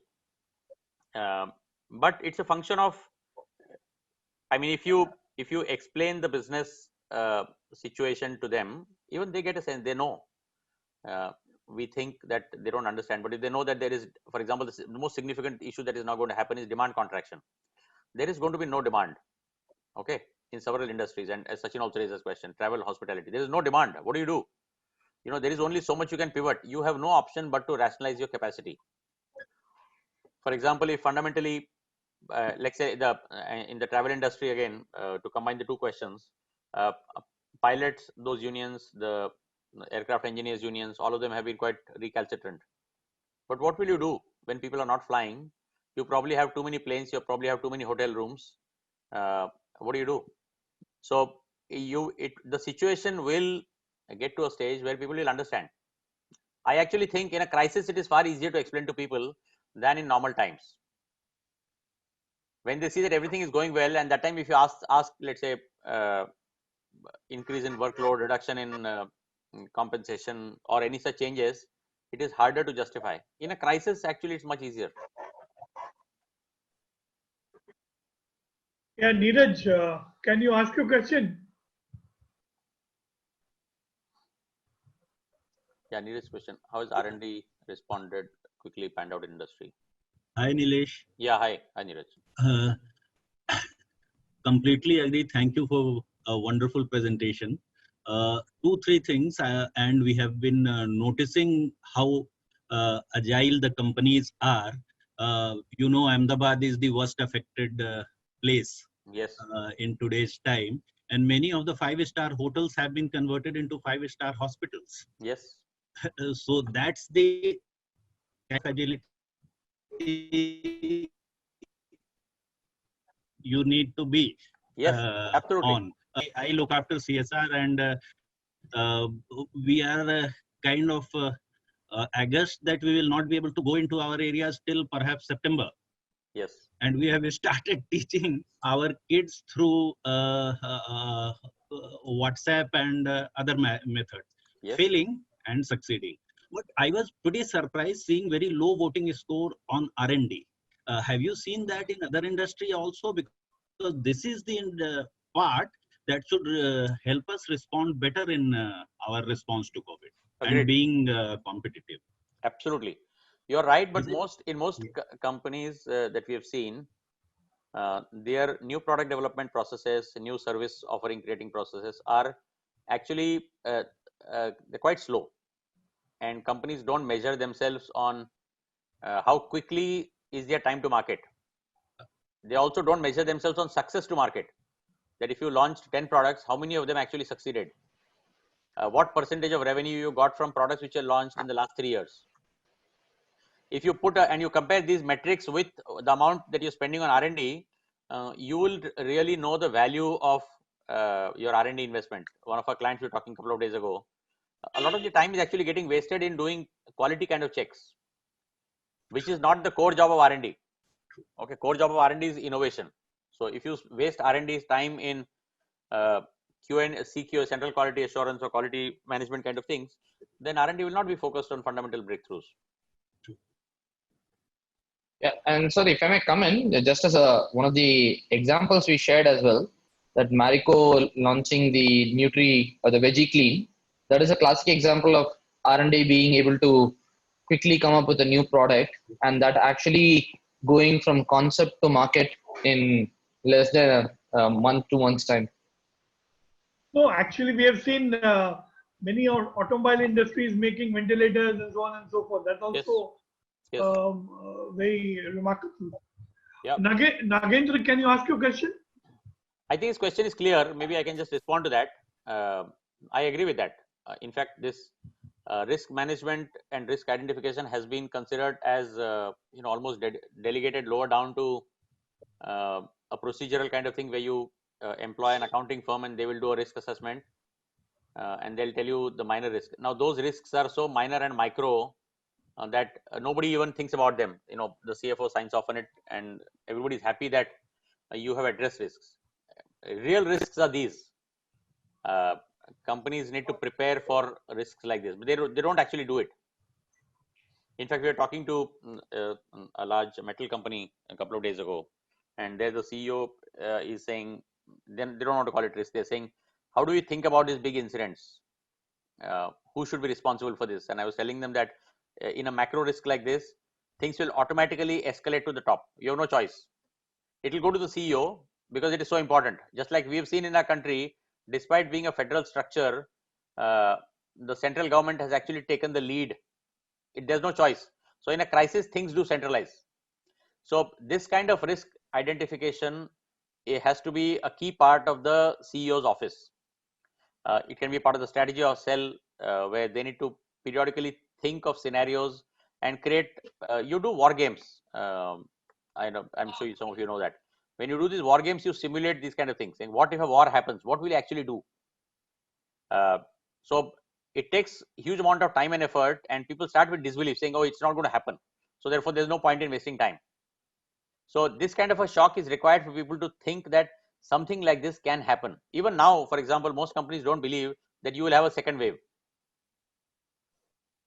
but it's a function of. I mean, if you explain the business situation to them, even they get a sense. They know. we think that they don't understand. But if they know that there is, for example, the most significant issue that is now going to happen is demand contraction. There is going to be no demand, okay, in several industries. And as Sachin also raised this question, travel, hospitality, there is no demand. What do? There is only so much you can pivot. You have no option but to rationalize your capacity. For example, if fundamentally, let's say in the travel industry again, to combine the two questions, pilots, those unions, the aircraft engineers unions, all of them have been quite recalcitrant. But what will you do when people are not flying? You probably have too many planes. You probably have too many hotel rooms. What do? So the situation will get to a stage where people will understand. I actually think in a crisis, it is far easier to explain to people than in normal times. When they see that everything is going well, and that time if you ask let's say, increase in workload, reduction in compensation, or any such changes, it is harder to justify. In a crisis, actually, it's much easier. Yeah, Neeraj, can you ask your question? Yeah, Neeraj's question: how is R&D responded quickly panned out in industry? Hi, Nilesh. Yeah, hi Neeraj. Uh, Completely agree. Thank you for a wonderful presentation. 2-3 things, and we have been noticing how agile the companies are. Ahmedabad is the worst affected place Yes. in today's time, and many of the 5-star hotels have been converted into 5-star hospitals. Yes. So that's the agility you need to be absolutely on. I look after CSR, and we are kind of August that we will not be able to go into our areas till perhaps September. Yes. And we have started teaching our kids through WhatsApp and other methods, Yes. failing and succeeding. But I was pretty surprised seeing very low voting score on R&D. Have you seen that in other industry also? Because this is the part that should help us respond better in our response to COVID. Agreed. And being competitive. Absolutely, you're right. But in most companies that we have seen, their new product development processes, new service offering creating processes are actually they're quite slow, and companies don't measure themselves on how quickly is their time to market. They also don't measure themselves on success to market, that if you launched 10 products, how many of them actually succeeded, what percentage of revenue you got from products which are launched in the last 3 years. If you put and you compare these metrics with the amount that you're spending on R&D, you will really know the value of your R&D investment. One of our clients we were talking a couple of days ago, a lot of the time is actually getting wasted in doing quality kind of checks, which is not the core job of R&D. Okay, core job of R&D is innovation. So if you waste R&D's time in CQ, central quality assurance or quality management kind of things, then R&D will not be focused on fundamental breakthroughs. Yeah, and sorry, if I may come in, just as one of the examples we shared as well, that Marico launching the Nutri or the Veggie Clean, that is a classic example of R&D being able to quickly come up with a new product, and that actually going from concept to market in less than a month, 2 months time. No, actually, we have seen many automobile industries making ventilators and so on and so forth. That's also Yes. very remarkable. Yeah. Nagendra, can you ask your question? I think his question is clear. Maybe I can just respond to that. I agree with that. In fact, this risk management and risk identification has been considered as almost delegated lower down to a procedural kind of thing, where you employ an accounting firm and they will do a risk assessment and they'll tell you the minor risk. Now those risks are so minor and micro that nobody even thinks about them. The CFO signs off on it and everybody is happy that you have addressed risks. Real risks are these. Companies need to prepare for risks like this, but they don't actually do it. In fact, we were talking to a large metal company a couple of days ago, and there the CEO is saying, then they don't want to call it risk. They're saying, how do you think about these big incidents? who should be responsible for this? And I was telling them that in a macro risk like this, things will automatically escalate to the top. You have no choice. It will go to the CEO because it is so important. Just like we have seen in our country, despite being a federal structure, the central government has actually taken the lead. There's no choice. So in a crisis, things do centralize. So this kind of risk identification, it has to be a key part of the CEO's office. It can be part of the strategy of cell, where they need to periodically think of scenarios and create. You do war games. I know. I'm sure some of you know that. When you do these war games, you simulate these kind of things. And what if a war happens? What will you actually do? So it takes huge amount of time and effort, and people start with disbelief, saying, "Oh, it's not going to happen." So therefore, there's no point in wasting time. So this kind of a shock is required for people to think that something like this can happen. Even now, for example, most companies don't believe that you will have a second wave.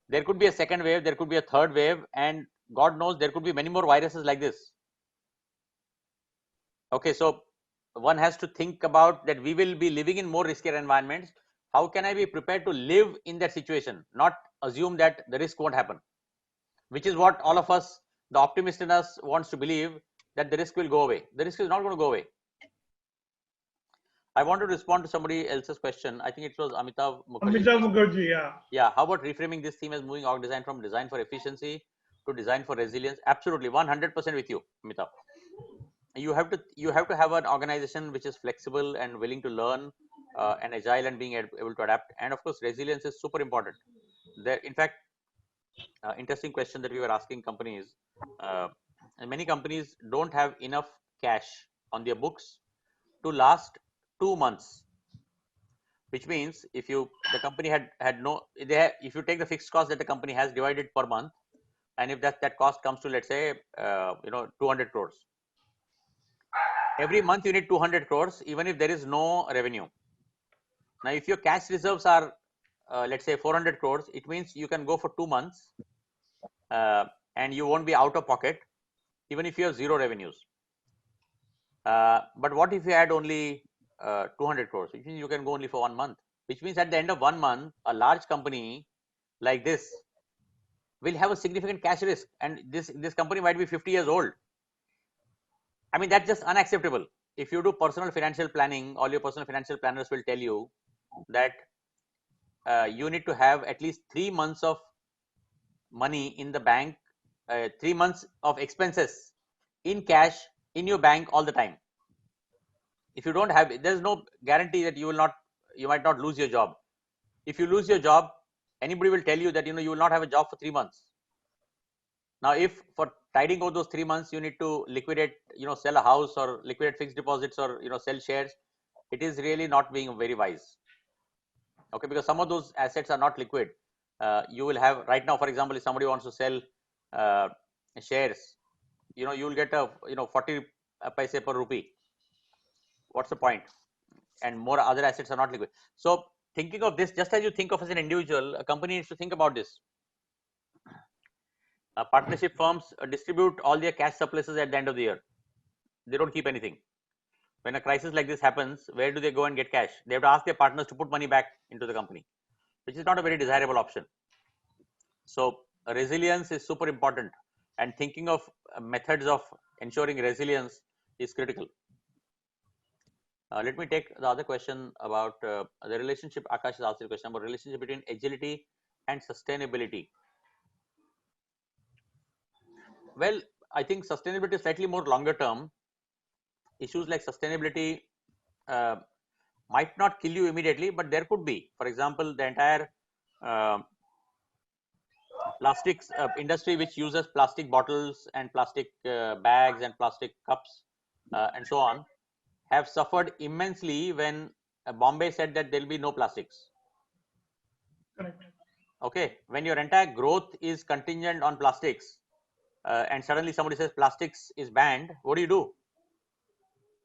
There could be a second wave, there could be a third wave, and God knows there could be many more viruses like this. Okay, so one has to think about that we will be living in more riskier environments. How can I be prepared to live in that situation, not assume that the risk won't happen, which is what all of us, the optimist in us, wants to believe, that the risk will go away. The risk is not going to go away. I want to respond to somebody else's question. I think it was Amitav Mukherjee. Amitav Mukherjee, yeah. Yeah, how about reframing this theme as moving org design from design for efficiency to design for resilience? Absolutely, 100% with you, Amitav. You have to have an organization which is flexible and willing to learn, and agile and being able to adapt. And of course, resilience is super important. There, in fact, interesting question that we were asking companies, and many companies don't have enough cash on their books to last 2 months, which means if the company had no, if you take the fixed cost that the company has divided per month, and if that cost comes to, let's say, 200 crores, every month you need 200 crores, even if there is no revenue. Now if your cash reserves are let's say 400 crores, it means you can go for 2 months, and you won't be out of pocket even if you have zero revenues. But what if you had only 200 crores, which means you can go only for 1 month, which means at the end of 1 month, a large company like this will have a significant cash risk, and this company might be 50 years old. I mean, that's just unacceptable. If you do personal financial planning, all your personal financial planners will tell you that you need to have at least 3 months of money in the bank, 3 months of expenses in cash in your bank all the time. If you don't have, there's no guarantee that you might not lose your job. If you lose your job, anybody will tell you that you will not have a job for 3 months. Now, if for tiding over those 3 months you need to liquidate, sell a house or liquidate fixed deposits or sell shares, it is really not being very wise. Okay, because some of those assets are not liquid. You will have right now, for example, if somebody wants to sell shares, you will get a 40 paise per rupee. What's the point? And more other assets are not liquid. So thinking of this, just as you think of as an individual, a company needs to think about this. Partnership firms distribute all their cash surpluses at the end of the year. They don't keep anything. When a crisis like this happens, where do they go and get cash? They have to ask their partners to put money back into the company, which is not a very desirable option. So resilience is super important, and thinking of methods of ensuring resilience is critical. Let me take the other question about the relationship. Akash has asked a question about relationship between agility and sustainability. Well, I think sustainability is slightly more longer term. Issues like sustainability might not kill you immediately, but there could be. For example, the entire plastics industry, which uses plastic bottles and plastic bags and plastic cups and so on, have suffered immensely when Bombay said that there will be no plastics. Correct. Okay, when your entire growth is contingent on plastics, and suddenly somebody says plastics is banned, what do?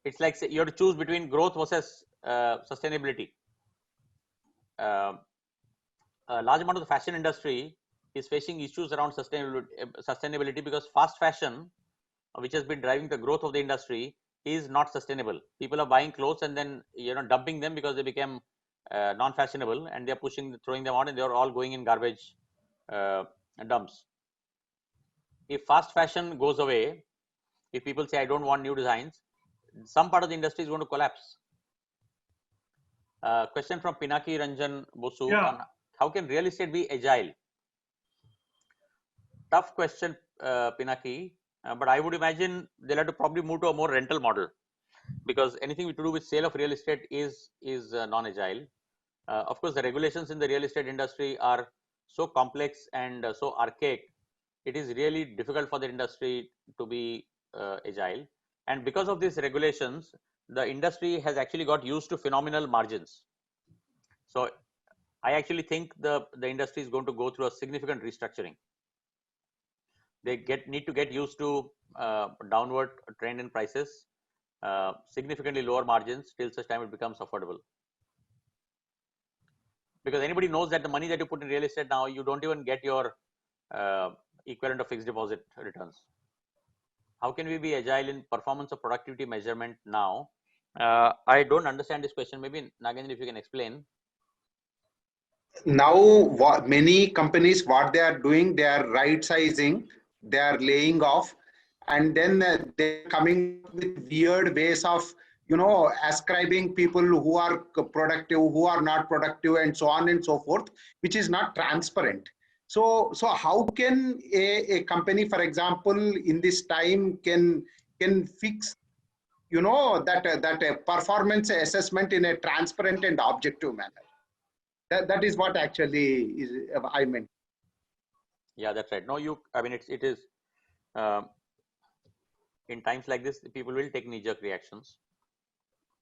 It's like you have to choose between growth versus sustainability. A large amount of the fashion industry is facing issues around sustainability because fast fashion, which has been driving the growth of the industry, is not sustainable. People are buying clothes and then dumping them because they became non-fashionable, and they're throwing them out, and they're all going in garbage dumps. If fast fashion goes away, if people say I don't want new designs, some part of the industry is going to collapse. Question from Pinaki Ranjan Bosu on how can real estate be agile? Tough question, Pinaki, but I would imagine they'll have to probably move to a more rental model, because anything to do with sale of real estate is non-agile. Of course, the regulations in the real estate industry are so complex and so archaic. It is really difficult for the industry to be agile, and because of these regulations, the industry has actually got used to phenomenal margins. So I actually think the industry is going to go through a significant restructuring. They need to get used to downward trend in prices, significantly lower margins till such time it becomes affordable. Because anybody knows that the money that you put in real estate now, you don't even get your equivalent of fixed deposit returns. How can we be agile in performance or productivity measurement now? I don't understand this question. Maybe Nagendra, if you can explain. Now, many companies, what they are doing, they are right sizing, they are laying off, and then they're coming with weird ways of, ascribing people who are productive, who are not productive, and so on and so forth, which is not transparent. So how can a company, for example, in this time can fix, that performance assessment in a transparent and objective manner? That is what actually is I meant. Yeah, that's right. No, I mean, it is in times like this, people will take knee-jerk reactions,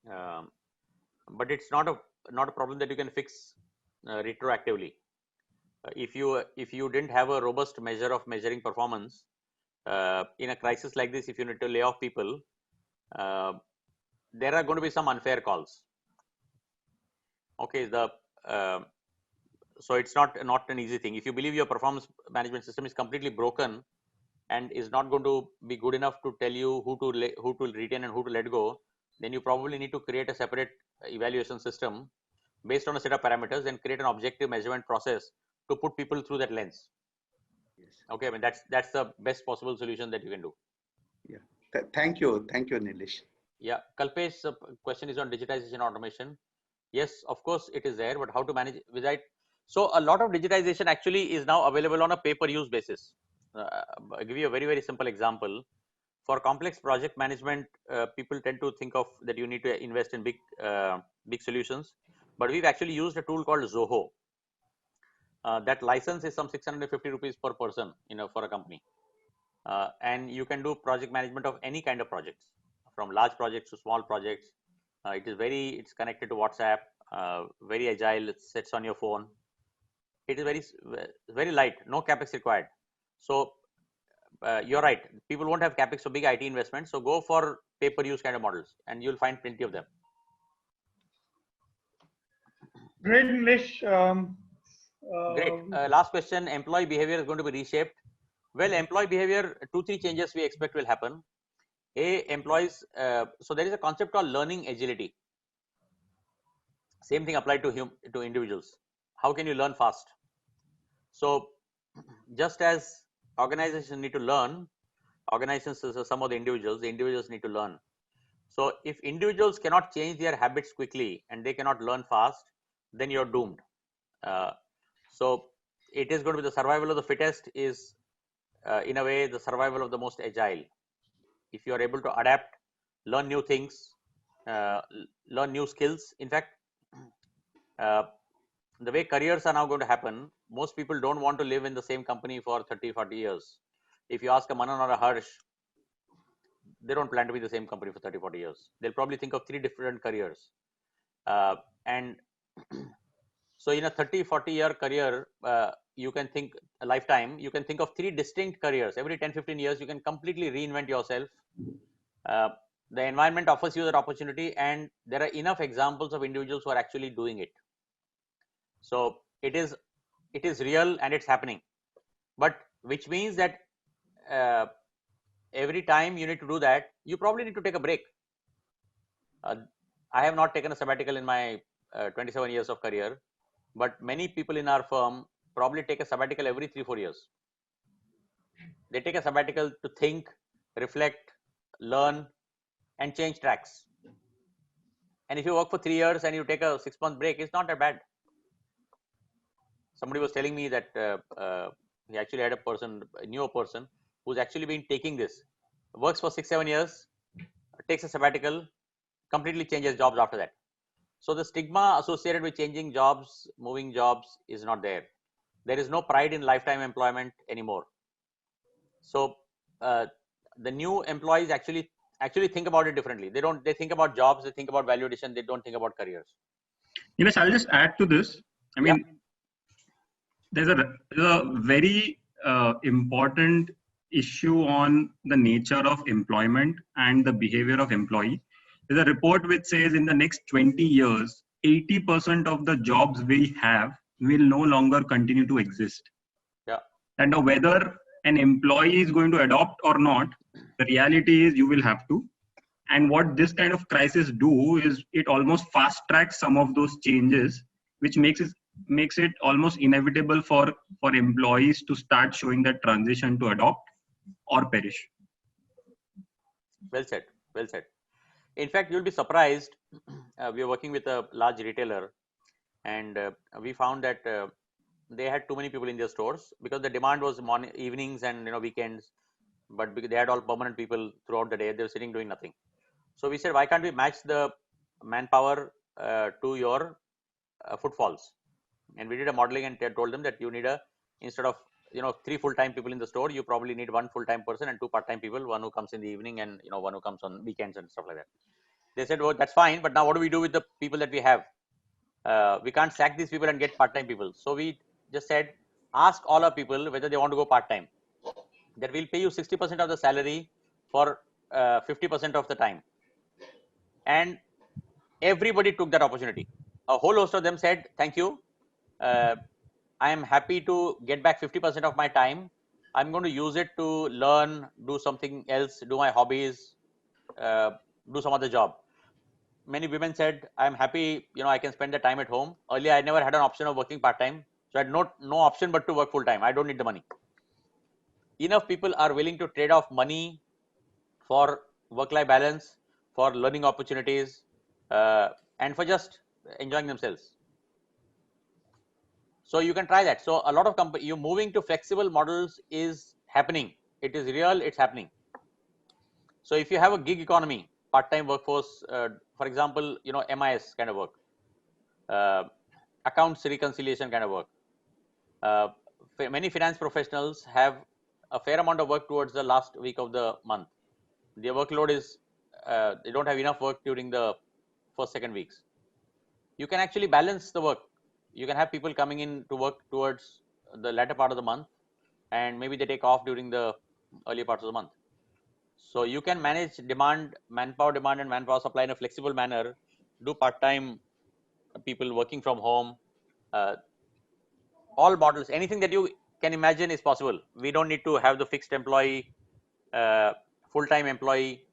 but it's not a problem that you can fix retroactively. If you didn't have a robust measure of measuring performance in a crisis like this, if you need to lay off people, there are going to be some unfair calls. Okay, so it's not an easy thing. If you believe your performance management system is completely broken and is not going to be good enough to tell you who to retain and who to let go, then you probably need to create a separate evaluation system based on a set of parameters and create an objective measurement process to put people through that lens. Yes. Okay, I mean that's the best possible solution that you can do. Yeah. Thank you, Nilesh. Yeah, Kalpesh, question is on digitization automation. Yes, of course it is there, but how to manage without? So a lot of digitization actually is now available on a pay-per-use basis. I'll give you a very simple example. For complex project management, people tend to think of that you need to invest in big solutions, but we've actually used a tool called Zoho. That license is some 650 rupees per person, for a company, and you can do project management of any kind of projects, from large projects to small projects. It's connected to WhatsApp, very agile. It sits on your phone. It is very light, no capex required. So you're right, people won't have capex for big IT investments, so go for pay-per-use kind of models and you'll find plenty of them. Great, Nilesh. Great. Last question, employee behavior is going to be reshaped. Well, employee behavior, 2-3 changes we expect will happen. Employees, so there is a concept called learning agility. Same thing applied to individuals. How can you learn fast? So just as organizations need to learn, organizations, some of the individuals need to learn. So if individuals cannot change their habits quickly and they cannot learn fast, then you're doomed. So it is going to be the survival of the fittest is in a way the survival of the most agile. If you are able to adapt, learn new things, learn new skills. In fact, the way careers are now going to happen, most people don't want to live in the same company for 30-40 years. If you ask a Manan or a Harsh, they don't plan to be the same company for 30-40 years. They'll probably think of 3 different careers. And so in a 30-40 year career, you can think a lifetime, you can think of 3 distinct careers. Every 10-15 years, you can completely reinvent yourself. The environment offers you that opportunity, and there are enough examples of individuals who are actually doing it. So it is real and it's happening, but which means that every time you need to do that, you probably need to take a break. I have not taken a sabbatical in my 27 years of career, but many people in our firm probably take a sabbatical every 3-4 years. They take a sabbatical to think, reflect, learn, and change tracks. And if you work for 3 years and you take a 6-month break, it's not that bad. Somebody was telling me that he actually had knew a person who's actually been taking this, works for 6-7 years, takes a sabbatical, completely changes jobs after that. So the stigma associated with changing jobs, moving jobs is not there. There is no pride in lifetime employment anymore. So the new employees actually think about it differently. They think about jobs, they think about value addition, they don't think about careers. Nilesh, I'll just add to this. I mean, there's a very important issue on the nature of employment and the behavior of employee. There's a report which says in the next 20 years, 80% of the jobs we have will no longer continue to exist. Yeah. And now whether an employee is going to adopt or not, the reality is you will have to. And what this kind of crisis do is it almost fast tracks some of those changes, which makes it almost inevitable for employees to start showing that transition to adopt or perish. Well said. Well said. In fact, you'll be surprised. We are working with a large retailer, and we found that they had too many people in their stores because the demand was evenings and weekends, but they had all permanent people throughout the day. They were sitting doing nothing. So we said, why can't we match the manpower to your footfalls? And we did a modeling and told them that you need instead of 3 full-time people in the store, you probably need 1 full-time person and 2 part-time people, one who comes in the evening and one who comes on weekends and stuff like that. They said, oh, that's fine, but now what do we do with the people that we have? We can't sack these people and get part-time people. So we just said, ask all our people whether they want to go part-time. That we'll pay you 60% of the salary for 50% of the time. And everybody took that opportunity. A whole host of them said, thank you. I am happy to get back 50% of my time. I'm going to use it to learn, do something else, do my hobbies, do some other job. Many women said, I'm happy, I can spend the time at home. Earlier, I never had an option of working part-time. So I had no option but to work full-time. I don't need the money. Enough people are willing to trade off money for work-life balance, for learning opportunities, and for just enjoying themselves. So you can try that. So a lot of companies, you moving to flexible models is happening. It is real, it's happening. So if you have a gig economy, part-time workforce, for example, MIS kind of work, accounts reconciliation kind of work. Many finance professionals have a fair amount of work towards the last week of the month. Their workload is, they don't have enough work during the first, second weeks. You can actually balance the work. You can have people coming in to work towards the latter part of the month, and maybe they take off during the earlier parts of the month. So you can manage manpower demand and manpower supply in a flexible manner, do part-time people working from home, all models, anything that you can imagine is possible. We don't need to have the fixed employee, full-time employee,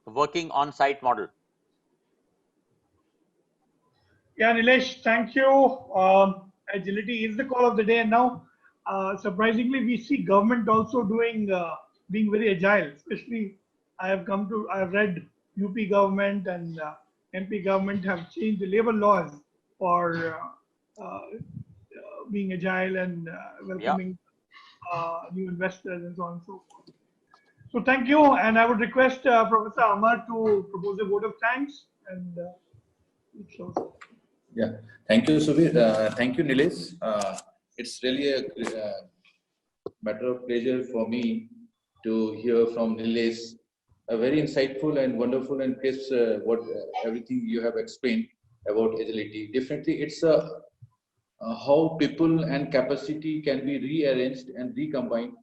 working on-site model. Yeah, Nilesh, thank you. Agility is the call of the day. And now, surprisingly, we see government also being very agile. Especially, I have read UP government and MP government have changed the labor laws for being agile and welcoming new investors and so on and so forth. So thank you. And I would request Professor Amar to propose a vote of thanks and close. Yeah, thank you, Subir. Thank you, Nilesh. It's really a matter of pleasure for me to hear from Nilesh. A very insightful and wonderful and crisp everything you have explained about agility. Definitely, it's how people and capacity can be rearranged and recombined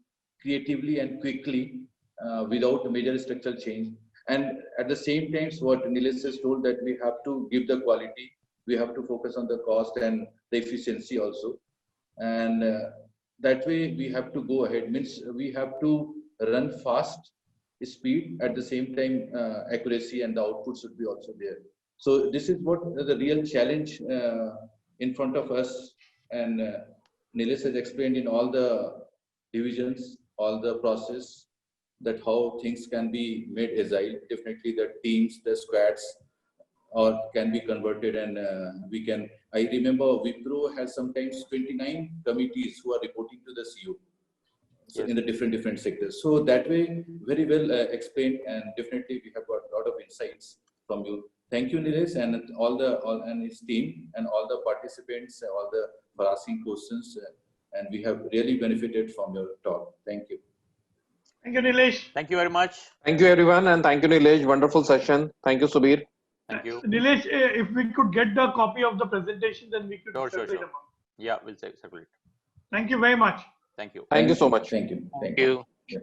creatively and quickly without major structural change. And at the same time, what Nilesh has told, that we have to give the quality. We have to focus on the cost and the efficiency also. And that way we have to go ahead. Means we have to run fast, speed, at the same time accuracy and the output should be also there. So this is what the real challenge in front of us, and Nilesh has explained in all the divisions, all the process, that how things can be made agile. Definitely the teams, the squads, or can be converted, and we can. I remember Wipro has sometimes 29 committees who are reporting to the CEO. So Yes. in the different sectors. So that way, very well explained, and definitely we have got a lot of insights from you. Thank you, Nilesh, and and his team, and all the participants, all the for asking questions, and we have really benefited from your talk. Thank you. Thank you, Nilesh. Thank you very much. Thank you, everyone, and thank you, Nilesh. Wonderful session. Thank you, Subir. Thank you. Nilesh, if we could get the copy of the presentation, then we could Sure. circulate among. Yeah, we'll circulate. Thank you very much. Thank you. Thank you so much. Thank you. Thank you. Yeah.